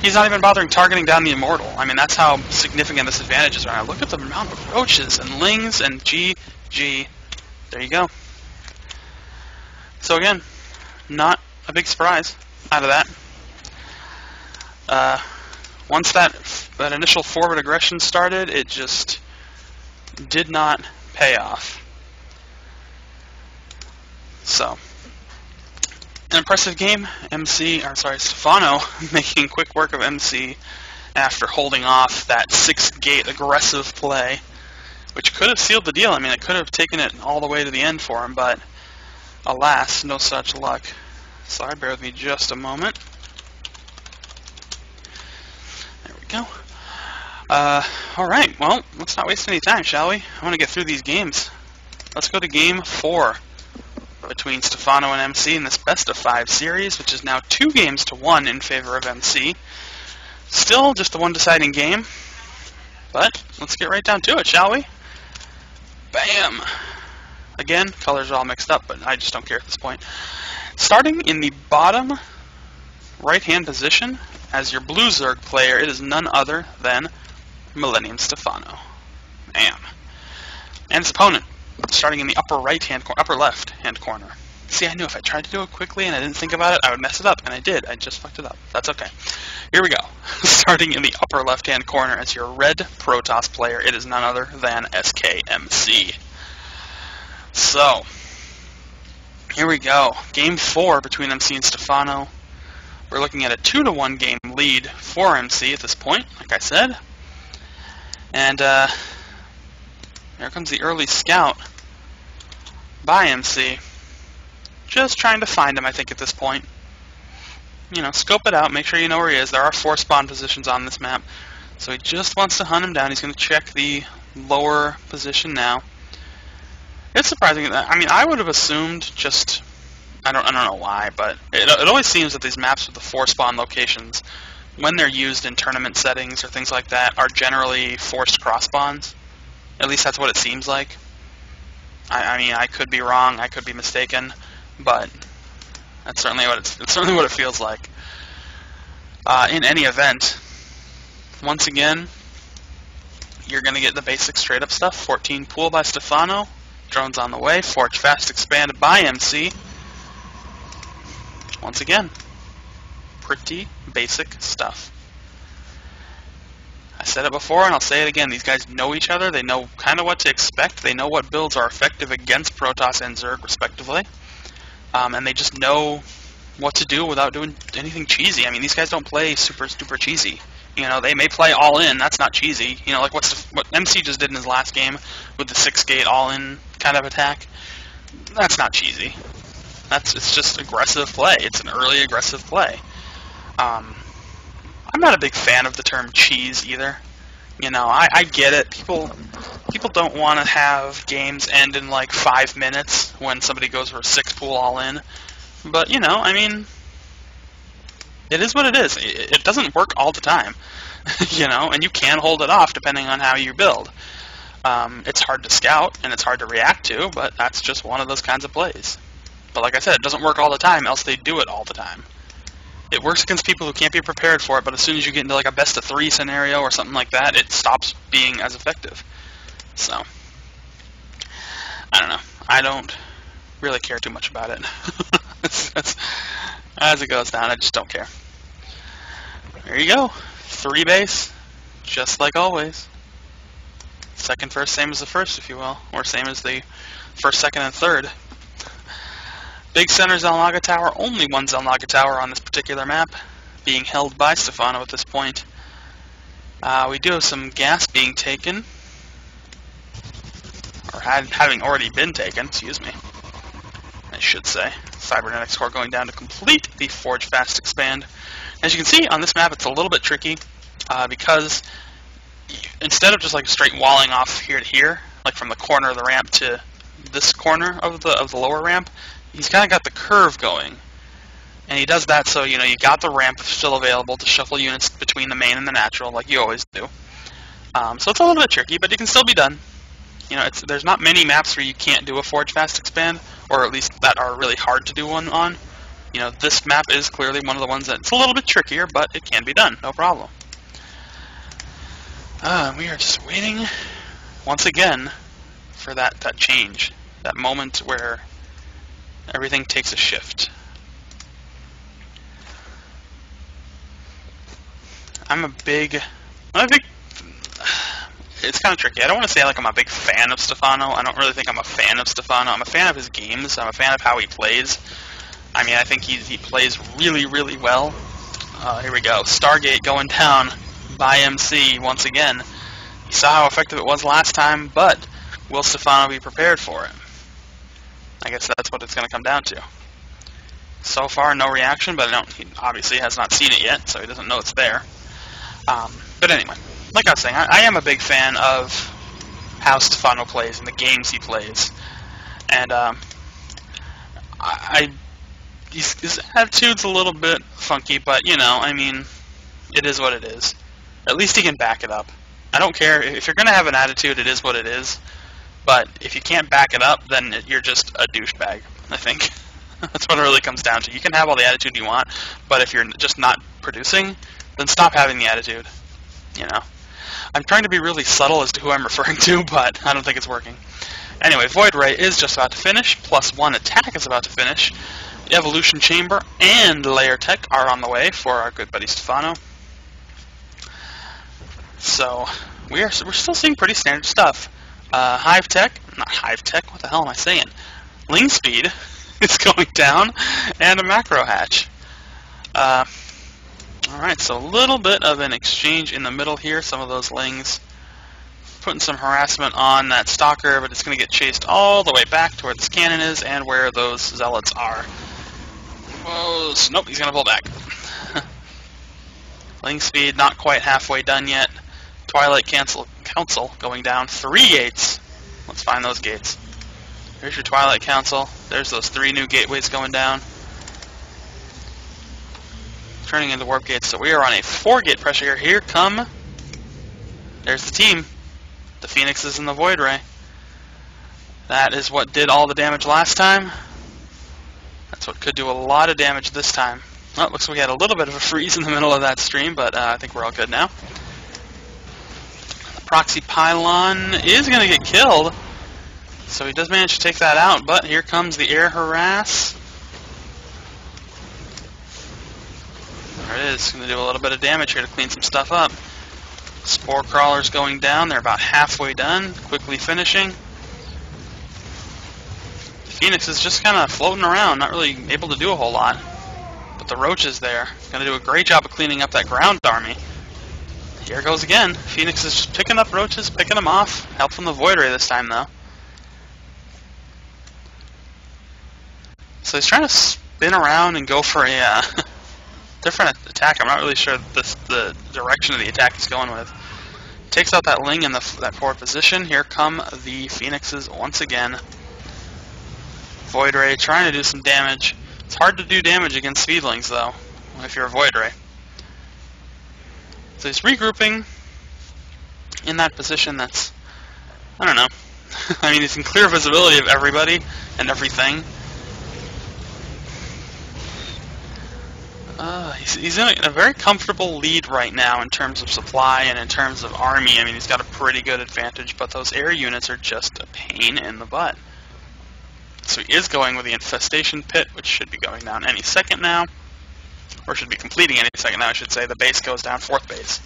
He's not even bothering targeting down the Immortal. I mean, that's how significant this advantage is right now. Look at the amount of roaches and lings and GG. There you go. So again, not a big surprise out of that. Once that initial forward aggression started, it just did not pay off. So, an impressive game. Stephano making quick work of MC after holding off that 6-gate aggressive play, which could have sealed the deal. I mean, it could have taken it all the way to the end for him, but alas, no such luck. Sorry, bear with me just a moment. There we go. Alright, well, let's not waste any time, shall we? I want to get through these games. Let's go to Game 4 between Stephano and MC in this best-of-5 series, which is now 2-1 in favor of MC. Still just the one deciding game. But let's get right down to it, shall we? Bam! Again, colors are all mixed up, but I just don't care at this point. Starting in the bottom right-hand position as your blue Zerg player, it is none other than Millennium Stephano. Bam. And his opponent, starting in the upper left-hand corner. See, I knew if I tried to do it quickly and I didn't think about it, I would mess it up, and I did. I just fucked it up. That's okay. Here we go. Starting in the upper left-hand corner as your red Protoss player, it is none other than SKMC. So, here we go. Game 4 between MC and Stephano. We're looking at a 2-1 game lead for MC at this point, like I said. And, here comes the early scout by MC. Just trying to find him, I think, at this point. You know, scope it out, make sure you know where he is. There are 4 spawn positions on this map. So he just wants to hunt him down. He's going to check the lower position now. It's surprising. I mean, I would have assumed just... I don't know why, but it always seems that these maps with the 4 spawn locations, when they're used in tournament settings or things like that, are generally forced cross spawns. At least that's what it seems like. I mean, I could be wrong, I could be mistaken, but that's certainly what it's certainly what it feels like. In any event, once again, you're going to get the basic straight up stuff. 14 pool by Stephano, drones on the way, Forge Fast Expand by MC. Once again, pretty basic stuff. I said it before and I'll say it again, these guys know each other, they know kind of what to expect, they know what builds are effective against Protoss and Zerg respectively, and they just know what to do without doing anything cheesy. I mean, these guys don't play super duper cheesy. You know, they may play all in, that's not cheesy. You know, like what MC just did in his last game with the 6-gate all in kind of attack, that's not cheesy. It's just aggressive play. It's an early aggressive play. I'm not a big fan of the term cheese either. You know, I get it. People don't want to have games end in like 5 minutes when somebody goes for a 6 pool all in. But, you know, I mean, it is what it is. It doesn't work all the time. You know, and you can hold it off depending on how you build. It's hard to scout and it's hard to react to, but that's just one of those kinds of plays. But like I said, it doesn't work all the time, else they do it all the time. It works against people who can't be prepared for it, but as soon as you get into like a best of 3 scenario or something like that, it stops being as effective. So, I don't know. I don't really care too much about it. As it goes down, I just don't care. There you go. 3 base, just like always. Second, first, same as the first, if you will. Or same as the first, second, and third. Big center Zelnaga Tower, only one Zelnaga Tower on this particular map, being held by Stephano at this point. We do have some gas being taken, or having already been taken, excuse me, I should say. Cybernetics core going down to complete the Forge Fast Expand. As you can see, on this map it's a little bit tricky, because instead of just like straight walling off here to here, like from the corner of the ramp to this corner of the lower ramp, he's kind of got the curve going, and he does that so, you know, you got the ramp still available to shuffle units between the main and the natural, like you always do. So it's a little bit tricky, but it can still be done. You know, there's not many maps where you can't do a Forge Fast Expand, or at least that are really hard to do one on. You know, this map is clearly one of the ones that's a little bit trickier, but it can be done, no problem. We are just waiting, once again, for that change, that moment where everything takes a shift. It's kind of tricky. I don't want to say like I'm a big fan of Stephano. I don't really think I'm a fan of Stephano. I'm a fan of his games. I'm a fan of how he plays. I mean, I think he plays really, really well. Here we go. Stargate going down by MC once again. You saw how effective it was last time, but will Stephano be prepared for it? I guess that's what it's going to come down to. So far, no reaction, but he obviously has not seen it yet, so he doesn't know it's there. But anyway, like I was saying, I am a big fan of how Stephano plays and the games he plays. And his attitude's a little bit funky, but, you know, I mean, it is what it is. At least he can back it up. I don't care. If you're going to have an attitude, it is what it is. But if you can't back it up, then you're just a douchebag, I think. That's what it really comes down to. You can have all the attitude you want, but if you're just not producing, then stop having the attitude. You know? I'm trying to be really subtle as to who I'm referring to, but I don't think it's working. Anyway, Void Ray is just about to finish. +1 attack is about to finish. The Evolution Chamber and Layer Tech are on the way for our good buddy Stephano. So, we're still seeing pretty standard stuff. Hive Tech, not Hive Tech, what the hell am I saying? Ling Speed is going down, and a Macro Hatch. Alright, so a little bit of an exchange in the middle here. Some of those Lings putting some harassment on that Stalker, but it's going to get chased all the way back to where this cannon is and where those Zealots are. Whoa, nope, he's going to pull back. Ling Speed not quite halfway done yet. Twilight Council going down 3 gates. Let's find those gates. There's your Twilight Council. There's those 3 new gateways going down. Turning into warp gates. So we are on a 4-gate pressure here. Here come. There's the team. The Phoenixes and the Void Ray. That is what did all the damage last time. That's what could do a lot of damage this time. Oh, it looks like we had a little bit of a freeze in the middle of that stream, but I think we're all good now. The Proxy Pylon is going to get killed. So he does manage to take that out, but here comes the Air Harass. There it is. Going to do a little bit of damage here to clean some stuff up. Spore Crawlers going down. They're about halfway done. Quickly finishing. The Phoenix is just kind of floating around, not really able to do a whole lot. But the Roach is there. Going to do a great job of cleaning up that ground army. Here it goes again. Phoenix is just picking up Roaches, picking them off. Help from the Void Ray this time, though. So he's trying to spin around and go for a different attack. I'm not really sure the direction of the attack he's going with. Takes out that Ling in that forward position. Here come the Phoenixes once again. Void Ray trying to do some damage. It's hard to do damage against Speedlings, though, if you're a Void Ray. So he's regrouping in that position that's, I don't know. I mean, he's in clear visibility of everybody and everything. He's in a very comfortable lead right now in terms of supply and in terms of army. I mean, he's got a pretty good advantage, but those air units are just a pain in the butt. So he is going with the Infestation Pit, which should be going down any second now. Or should be completing any second now, I should say. The base goes down, 4th base.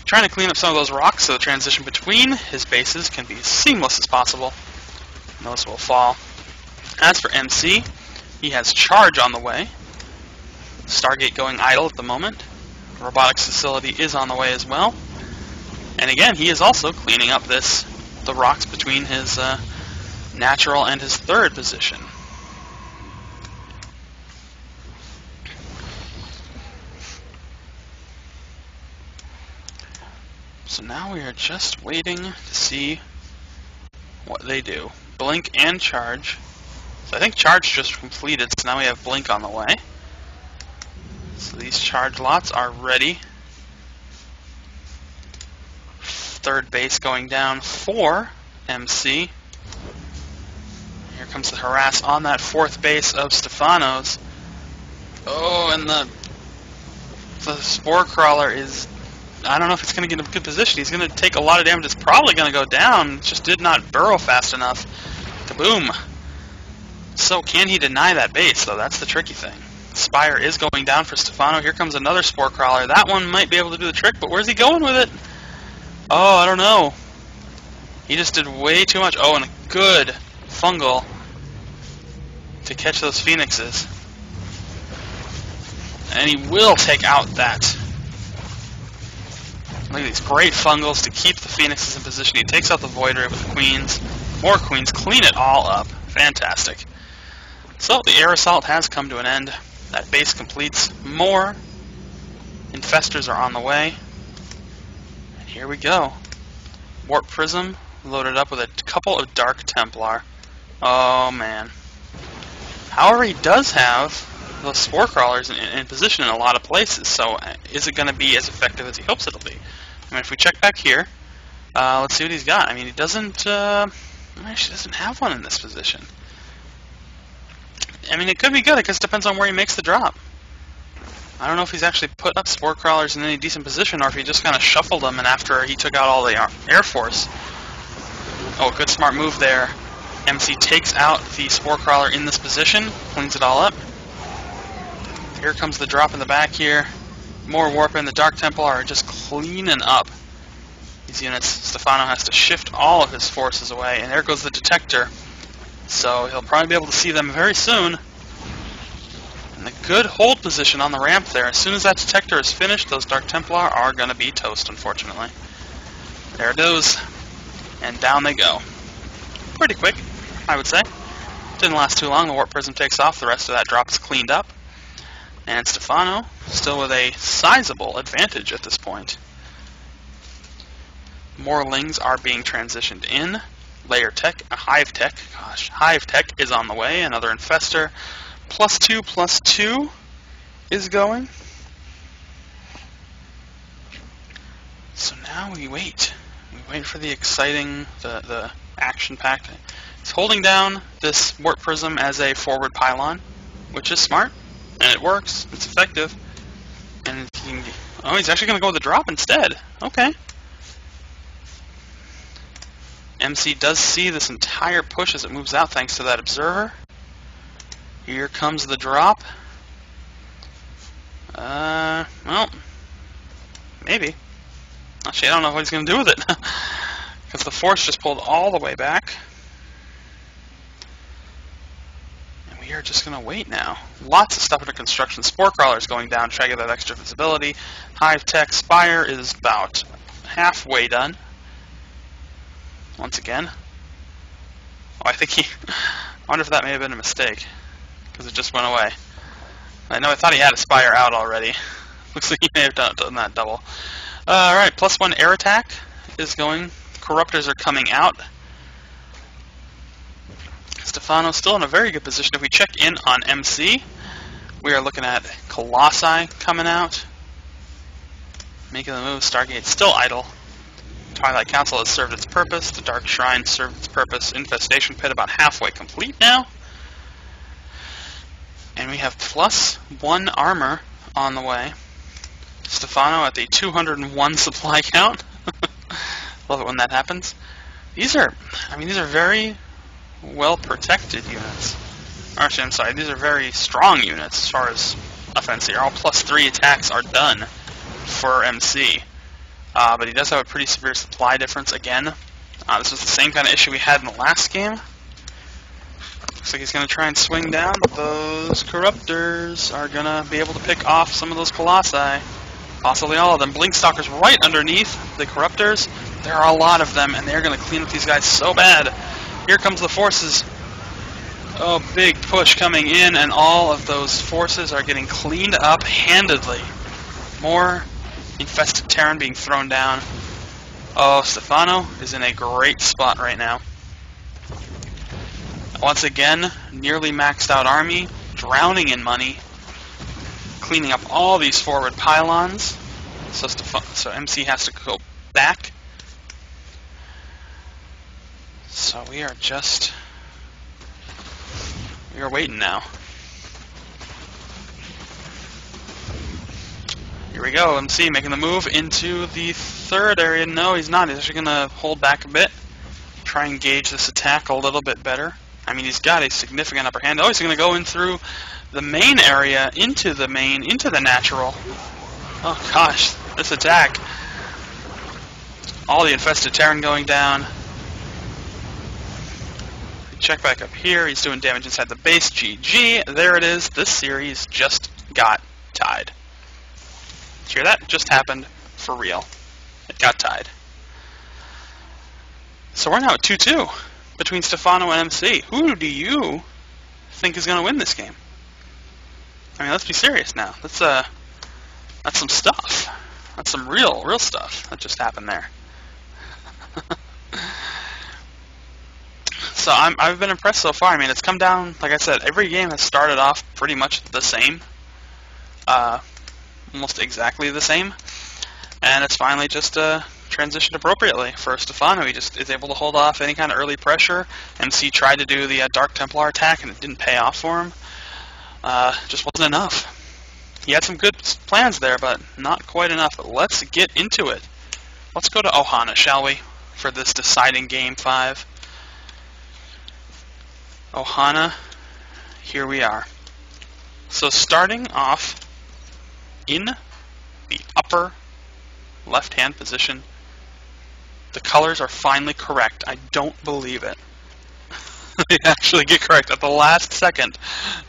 Trying to clean up some of those rocks so the transition between his bases can be as seamless as possible. And those will fall. As for MC, he has Charge on the way. Stargate going idle at the moment. Robotics facility is on the way as well. And again, he is also cleaning up the rocks between his natural and his 3rd position. So now we are just waiting to see what they do. Blink and Charge. So I think Charge just completed, so now we have Blink on the way. So these charge lots are ready. 3rd base going down for MC. Here comes the harass on that 4th base of Stephano's. Oh, and the Spore Crawler is, I don't know if it's going to get in a good position. He's going to take a lot of damage. It's probably going to go down. It just did not burrow fast enough. Kaboom. So can he deny that base, though? That's the tricky thing. Spire is going down for Stephano. Here comes another Spore Crawler. That one might be able to do the trick, but where's he going with it? Oh, I don't know. He just did way too much. Oh, and a good fungal to catch those Phoenixes. And he will take out that. Look at these great fungals to keep the Phoenixes in position. He takes out the Void Ray with the Queens. More Queens. Clean it all up. Fantastic. So, the air assault has come to an end. That base completes. More Infestors are on the way. And here we go. Warp Prism loaded up with a couple of Dark Templar. Oh, man. However, he does have those Spore Crawlers in position in a lot of places, so is it going to be as effective as he hopes it'll be? I mean, if we check back here, let's see what he's got. I mean, he doesn't, actually doesn't have one in this position. I mean, it could be good, because it depends on where he makes the drop. I don't know if he's actually put up Spore Crawlers in any decent position, or if he just kind of shuffled them, and after he took out all the Air Force. Oh, good smart move there. MC takes out the Spore Crawler in this position, cleans it all up. Here comes the drop in the back here. More warping. The Dark Templar are just cleaning up these units. Stephano has to shift all of his forces away, and there goes the detector. So he'll probably be able to see them very soon. And a good hold position on the ramp there. As soon as that detector is finished, those Dark Templar are going to be toast, unfortunately. There it goes. And down they go. Pretty quick, I would say. Didn't last too long. The Warp Prism takes off. The rest of that drop is cleaned up. And Stephano still with a sizable advantage at this point. More Lings are being transitioned in. Layer Tech, Hive Tech, gosh, Hive Tech is on the way. Another Infestor. +2/+2 is going. So now we wait. We wait for the exciting, the action-packed. He's holding down this Warp Prism as a forward pylon, which is smart, and it works. It's effective. And oh, he's actually going to go with the drop instead. Okay. MC does see this entire push as it moves out thanks to that observer. Here comes the drop. Well, maybe. Actually, I don't know what he's going to do with it. Because the force just pulled all the way back. And we are just going to wait now. Lots of stuff under construction. Spore Crawler's going down, try to get that extra visibility. Hive Tech Spire is about halfway done. Once again. Oh, I think I wonder if that may have been a mistake. Because it just went away. I know I thought he had a Spire out already. Looks like he may have done that double. Alright, +1 air attack is going. Corruptors are coming out. Stephano's still in a very good position. If we check in on MC, we are looking at Colossi coming out. Making the move. Stargate's still idle. Twilight Council has served its purpose. The Dark Shrine served its purpose. Infestation Pit about halfway complete now. And we have +1 armor on the way. Stephano at the 201 supply count. Love it when that happens. These are very well protected units. Actually, I'm sorry, these are very strong units as far as offense here. All +3 attacks are done for MC. But he does have a pretty severe supply difference again. This was the same kind of issue we had in the last game. Looks like he's going to try and swing down, but those Corruptors are going to be able to pick off some of those Colossi. Possibly all of them. Blinkstalker's right underneath the Corruptors. There are a lot of them, and they're going to clean up these guys so bad. Here comes the forces. Oh, big push coming in, and all of those forces are getting cleaned up handedly. More infested Terran being thrown down. Oh, Stephano is in a great spot right now. Once again, nearly maxed out army, drowning in money, cleaning up all these forward pylons. So MC has to go back. So we are waiting now. Here we go, MC making the move into the third area. No, he's not. He's actually going to hold back a bit, try and gauge this attack a little bit better. I mean, he's got a significant upper hand. Oh, he's going to go in through the main area, into the natural. Oh gosh, this attack. All the infested Terran going down. Check back up here. He's doing damage inside the base. GG. There it is. This series just got tied. Did you hear that? It just happened for real. It got tied. So we're now at 2-2 between Stephano and MC. Who do you think is going to win this game? I mean, let's be serious now. That's some stuff. That's some real stuff that just happened there. So I've been impressed so far. I mean, it's come down, like I said, every game has started off pretty much the same. Almost exactly the same. and it's finally just transitioned appropriately for Stephano. He just is able to hold off any kind of early pressure. MC tried to do the Dark Templar attack, and it didn't pay off for him. Just wasn't enough. He had some good plans there, but not quite enough. But let's get into it. Let's go to Ohana, shall we, for this deciding Game 5. Ohana, here we are. So starting off in the upper left-hand position, the colors are finally correct. I don't believe it. They actually get correct at the last second.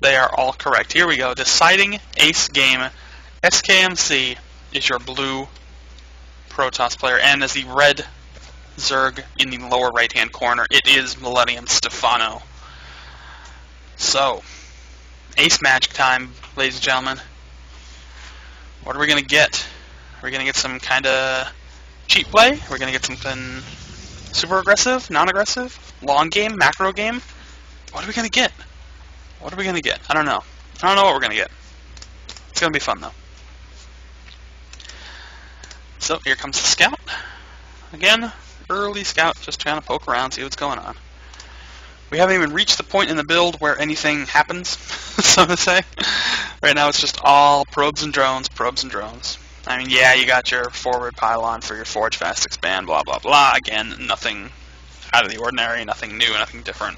They are all correct. Here we go. Deciding ace game. SKMC is your blue Protoss player, and as the red Zerg in the lower right-hand corner, it is Millennium Stephano. So, ace magic time, ladies and gentlemen. What are we going to get? Are we going to get some kind of cheap play? Are we going to get something super aggressive, non-aggressive, long game, macro game? What are we going to get? What are we going to get? I don't know. I don't know what we're going to get. It's going to be fun, though. So, here comes the scout. Again, early scout, just trying to poke around, see what's going on. We haven't even reached the point in the build where anything happens, so to say. Right now it's just all probes and drones, probes and drones. I mean, yeah, you got your forward pylon for your forge, fast, expand, blah, blah, blah. Again, nothing out of the ordinary, nothing new, nothing different.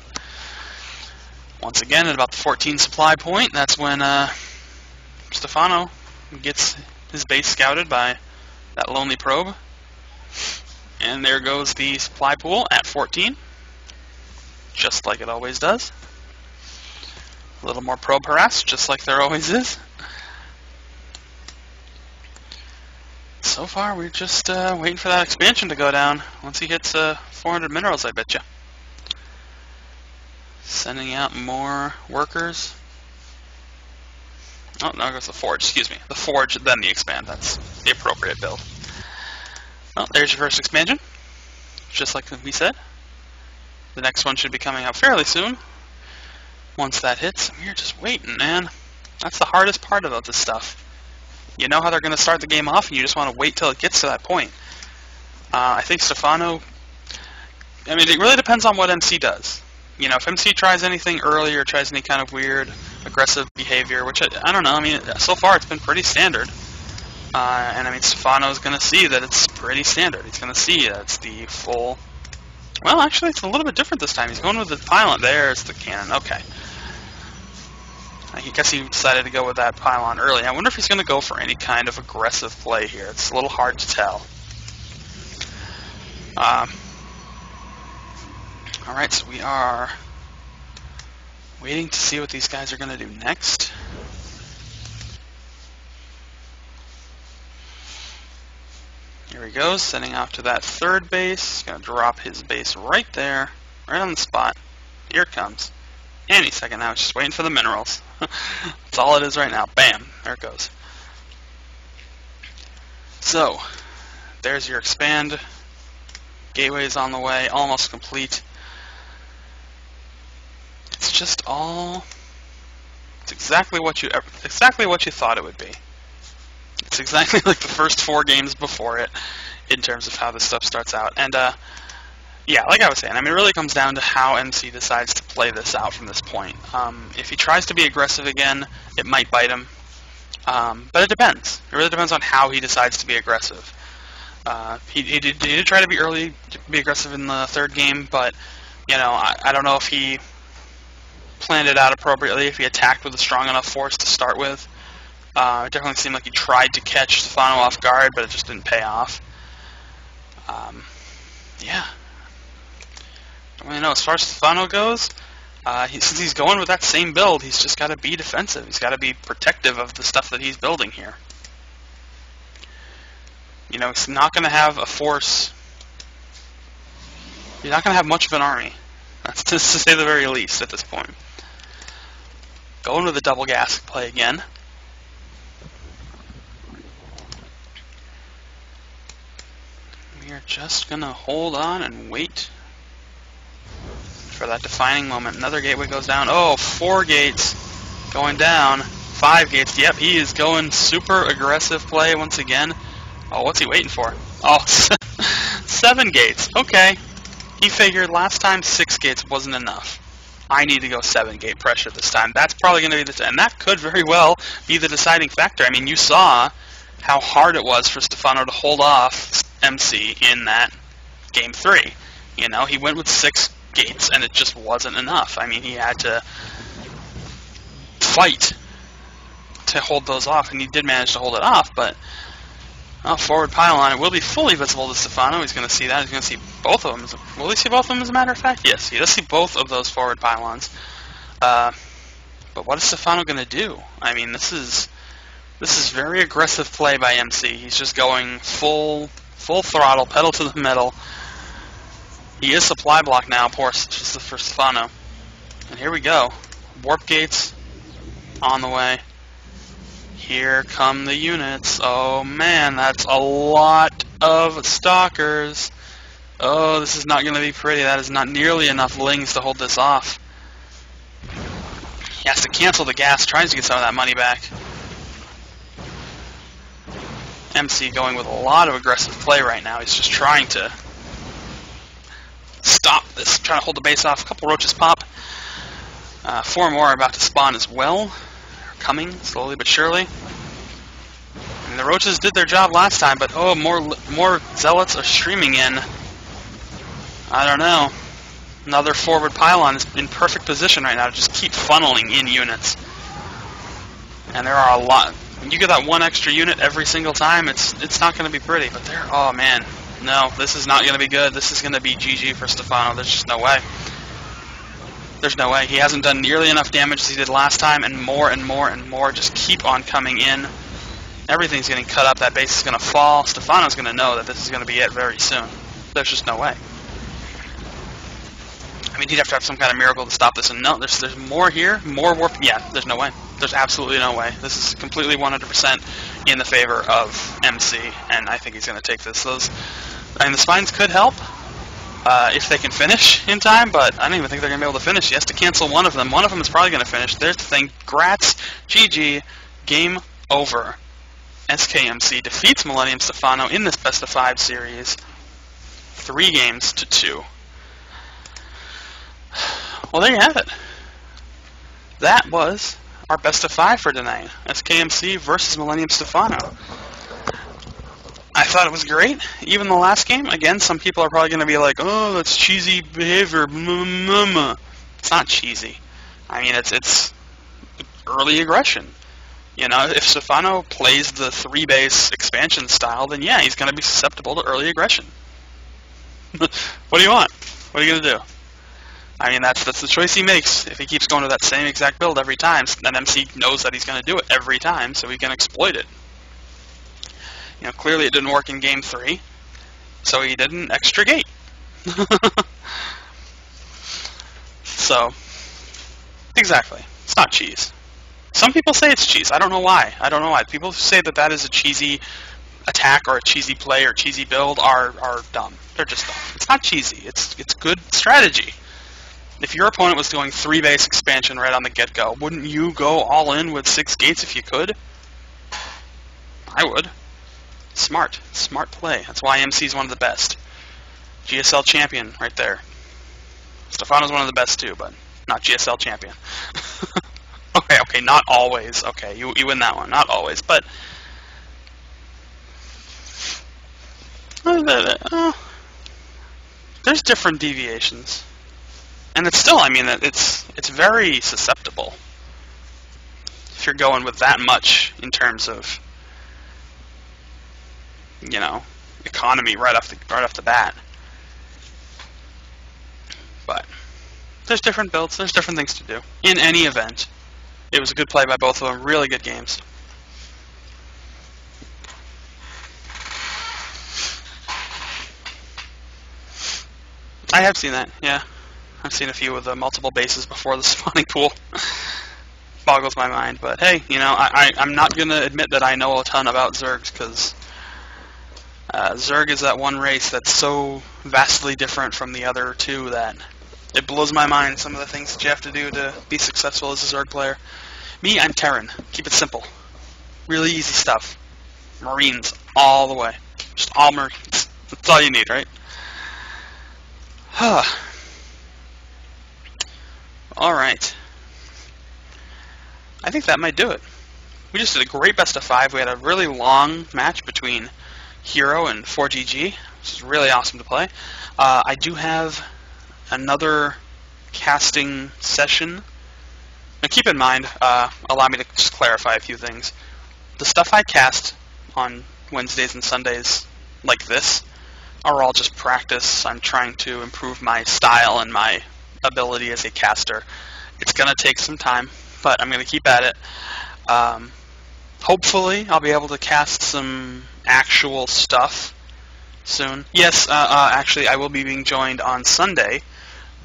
Once again, at about the 14 supply point, that's when Stephano gets his base scouted by that lonely probe. And there goes the supply pool at 14. Just like it always does. A little more probe harass, just like there always is. So far, we're just waiting for that expansion to go down. Once he hits 400 minerals, I bet you. Sending out more workers. Oh, no, goes the forge, excuse me. The forge, then the expand. That's the appropriate build. Well, there's your first expansion. Just like we said. The next one should be coming out fairly soon. Once that hits, we're just waiting, man. That's the hardest part about this stuff. You know how they're going to start the game off, and you just want to wait till it gets to that point. I think Stephano... I mean, it really depends on what MC does. You know, if MC tries anything early or tries any kind of weird, aggressive behavior, which I don't know. I mean, so far it's been pretty standard. And I mean, Stephano's going to see that it's pretty standard. He's going to see that it's the full... Well, actually, it's a little bit different this time. He's going with the pylon. There's the cannon. Okay. I guess he decided to go with that pylon early. I wonder if he's going to go for any kind of aggressive play here. It's a little hard to tell. Alright, so we are waiting to see what these guys are going to do next. Here he goes, sending off to that third base. He's going to drop his base right there, right on the spot. Here it comes. Any second now, just waiting for the minerals. That's all it is right now. Bam, there it goes. So, there's your expand. Gateway's on the way, almost complete. It's just all... It's exactly what you thought it would be. It's exactly like the first 4 games before it, in terms of how this stuff starts out. And, yeah, like I was saying, I mean, it really comes down to how MC decides to play this out from this point. If he tries to be aggressive again, it might bite him. But it depends. It really depends on how he decides to be aggressive. He did try to be aggressive in the third game, but, you know, I don't know if he planned it out appropriately, if he attacked with a strong enough force to start with. It definitely seemed like he tried to catch Stephano off guard, but it just didn't pay off. Yeah. Don't really know. As far as Stephano goes, since he's going with that same build, he's just got to be defensive. He's got to be protective of the stuff that he's building here. You know, he's not going to have a force. He's not going to have much of an army. That's to say the very least at this point. Going with the double gas play again. We are just going to hold on and wait for that defining moment. Another gateway goes down. Oh, 4 gates going down. 5 gates. Yep, he is going super aggressive play once again. Oh, what's he waiting for? Oh, 7 gates. Okay. He figured last time 6 gates wasn't enough. I need to go 7 gate pressure this time. That's probably going to be and that could very well be the deciding factor. I mean, you saw how hard it was for Stephano to hold off MC in that game 3. You know, he went with 6 gates, and it just wasn't enough. I mean, he had to fight to hold those off, and he did manage to hold it off, but forward pylon, it will be fully visible to Stephano. He's going to see that. He's going to see both of them. Will he see both of them, as a matter of fact? Yes, he does see both of those forward pylons. But what is Stephano going to do? I mean, this is very aggressive play by MC. He's just going full throttle, pedal to the metal. He is supply block now, for Stephano. And here we go. Warp gates on the way. Here come the units. Oh man, that's a lot of stalkers. Oh, this is not going to be pretty. That is not nearly enough lings to hold this off. He has to cancel the gas, tries to get some of that money back. MC going with a lot of aggressive play right now. He's just trying to stop this, trying to hold the base off. A couple roaches pop. 4 more are about to spawn as well. Coming slowly but surely. And the roaches did their job last time, but oh, more zealots are streaming in. I don't know. Another forward pylon is in perfect position right now to just keep funneling in units. And there are a lot. When you get that 1 extra unit every single time, it's not going to be pretty. But there, oh man, no, this is not going to be good. This is going to be GG for Stephano. There's just no way. There's no way. He hasn't done nearly enough damage as he did last time, and more and more and more just keep on coming in. Everything's getting cut up. That base is going to fall. Stephano's going to know that this is going to be it very soon. There's just no way. I mean, he'd have to have some kind of miracle to stop this. And no, there's more here. More warp. Yeah, there's no way. There's absolutely no way. This is completely 100% in the favor of MC, and I think he's going to take this. I mean, the spines could help. If they can finish in time, but I don't even think they're going to be able to finish. He has to cancel one of them. One of them is probably going to finish. There's the thing. Grats. GG. Game over. SKMC defeats Millennium Stephano in this best of 5 series. 3 games to 2. Well, there you have it. That was our best of 5 for tonight. SKMC versus Millennium Stephano. I thought it was great. Even the last game, again, some people are probably going to be like, oh, that's cheesy behavior. It's not cheesy. I mean, it's early aggression. You know, if Stephano plays the 3-base expansion style, then yeah, he's going to be susceptible to early aggression. What do you want? What are you going to do? I mean, that's the choice he makes. If he keeps going to that same exact build every time, then MC knows that he's going to do it every time, so he can exploit it. You know, clearly it didn't work in Game 3, so he did an extra gate. So, exactly. It's not cheese. Some people say it's cheese. I don't know why. I don't know why. People who say that that is a cheesy attack or a cheesy play or cheesy build are dumb. They're just dumb. It's not cheesy. It's good strategy. If your opponent was doing 3-base expansion right on the get-go, wouldn't you go all in with 6 gates if you could? I would. Smart. Smart play. That's why MC's one of the best. GSL champion right there. Stephano's one of the best too, but not GSL champion. Okay, not always. Okay, you win that one. Not always, but there's different deviations. And it's still, I mean, it's very susceptible if you're going with that much in terms of, you know, economy right off the bat. But there's different builds, there's different things to do. In any event, it was a good play by both of them, really good games. I have seen that, yeah. I've seen a few of the multiple bases before the spawning pool. Boggles my mind, but hey, you know, I'm not going to admit that I know a ton about Zergs, because Zerg is that one race that's so vastly different from the other two that it blows my mind, some of the things that you have to do to be successful as a Zerg player. Me, I'm Terran. Keep it simple. Really easy stuff. Marines all the way. Just all Marines. That's all you need, right? Alright. I think that might do it. We just did a great best of 5. We had a really long match between HerO and fOrGG, which is really awesome to play. I do have another casting session. Now keep in mind, allow me to just clarify a few things. The stuff I cast on Wednesdays and Sundays like this are all just practice. I'm trying to improve my style and my ability as a caster. It's going to take some time, but I'm going to keep at it. Hopefully I'll be able to cast some actual stuff soon. Yes, actually I will be being joined on Sunday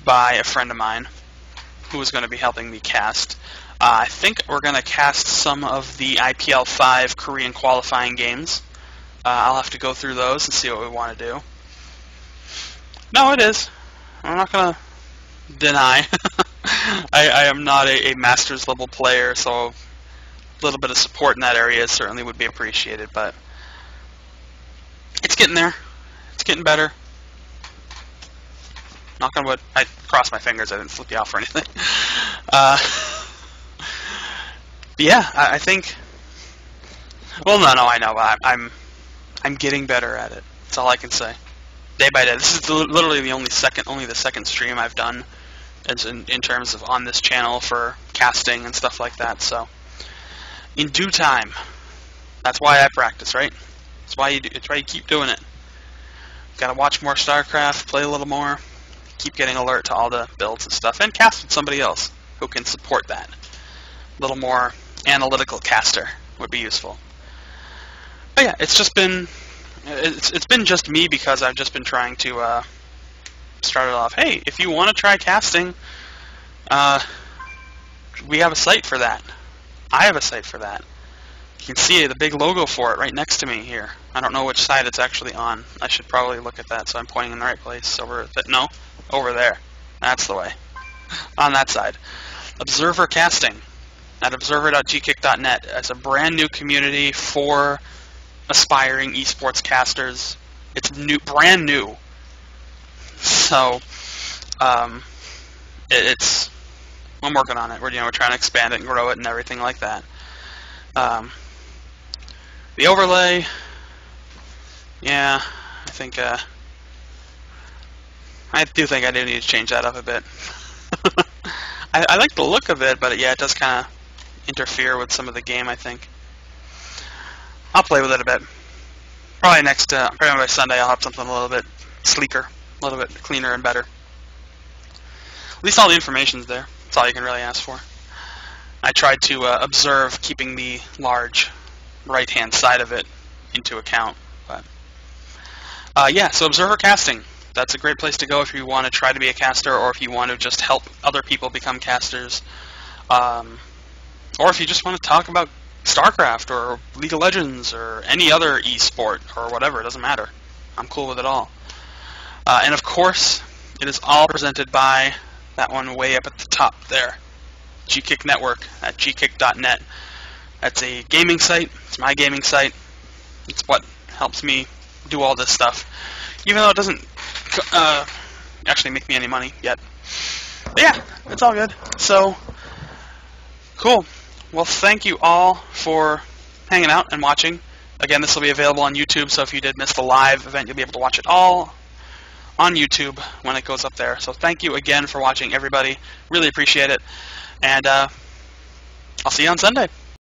by a friend of mine who is going to be helping me cast. I think we're going to cast some of the IPL 5 Korean qualifying games. I'll have to go through those and see what we want to do. No, it is. I'm not going to deny. I am not a Masters level player, so a little bit of support in that area certainly would be appreciated, but it's getting there. It's getting better. Knock on wood. I crossed my fingers. I didn't flip you off or anything. But yeah, I think. Well, no, I know. I'm getting better at it. That's all I can say. Day by day. This is literally the only the second stream I've done, as in terms of on this channel for casting and stuff like that. So, in due time. That's why I practice, right? That's why you do. That's why you keep doing it. Gotta watch more StarCraft, play a little more, keep getting alert to all the builds and stuff, and cast with somebody else who can support that. A little more analytical caster would be useful. But yeah, it's just been it's been just me because I've just been trying to start it off. Hey, if you want to try casting, we have a site for that. I have a site for that. You can see the big logo for it right next to me here. I don't know which side it's actually on. I should probably look at that so I'm pointing in the right place. Over there. That's the way. On that side. Observer Casting at observer.gkick.net as a brand new community for aspiring esports casters. It's new, brand new. So, it's I'm working on it. We're trying to expand it and grow it and everything like that. The overlay, yeah, I do think I do need to change that up a bit. I like the look of it, but yeah, it does kind of interfere with some of the game, I think. I'll play with it a bit. Probably by Sunday I'll have something a little bit sleeker, a little bit cleaner and better. At least all the information's there. That's all you can really ask for. I tried to observe keeping the large right-hand side of it into account. But yeah, so Observer Casting. That's a great place to go if you want to try to be a caster, or if you want to just help other people become casters, or if you just want to talk about StarCraft or League of Legends or any other esport or whatever. It doesn't matter. I'm cool with it all. And of course, it is all presented by that one way up at the top there, GKick Network at gkick.net. That's a gaming site. It's my gaming site. It's what helps me do all this stuff, even though it doesn't actually make me any money yet. But yeah, it's all good. So, cool. Well, thank you all for hanging out and watching. Again, this will be available on YouTube, so if you did miss the live event, you'll be able to watch it all on YouTube when it goes up there. So thank you again for watching, everybody. Really appreciate it. And I'll see you on Sunday.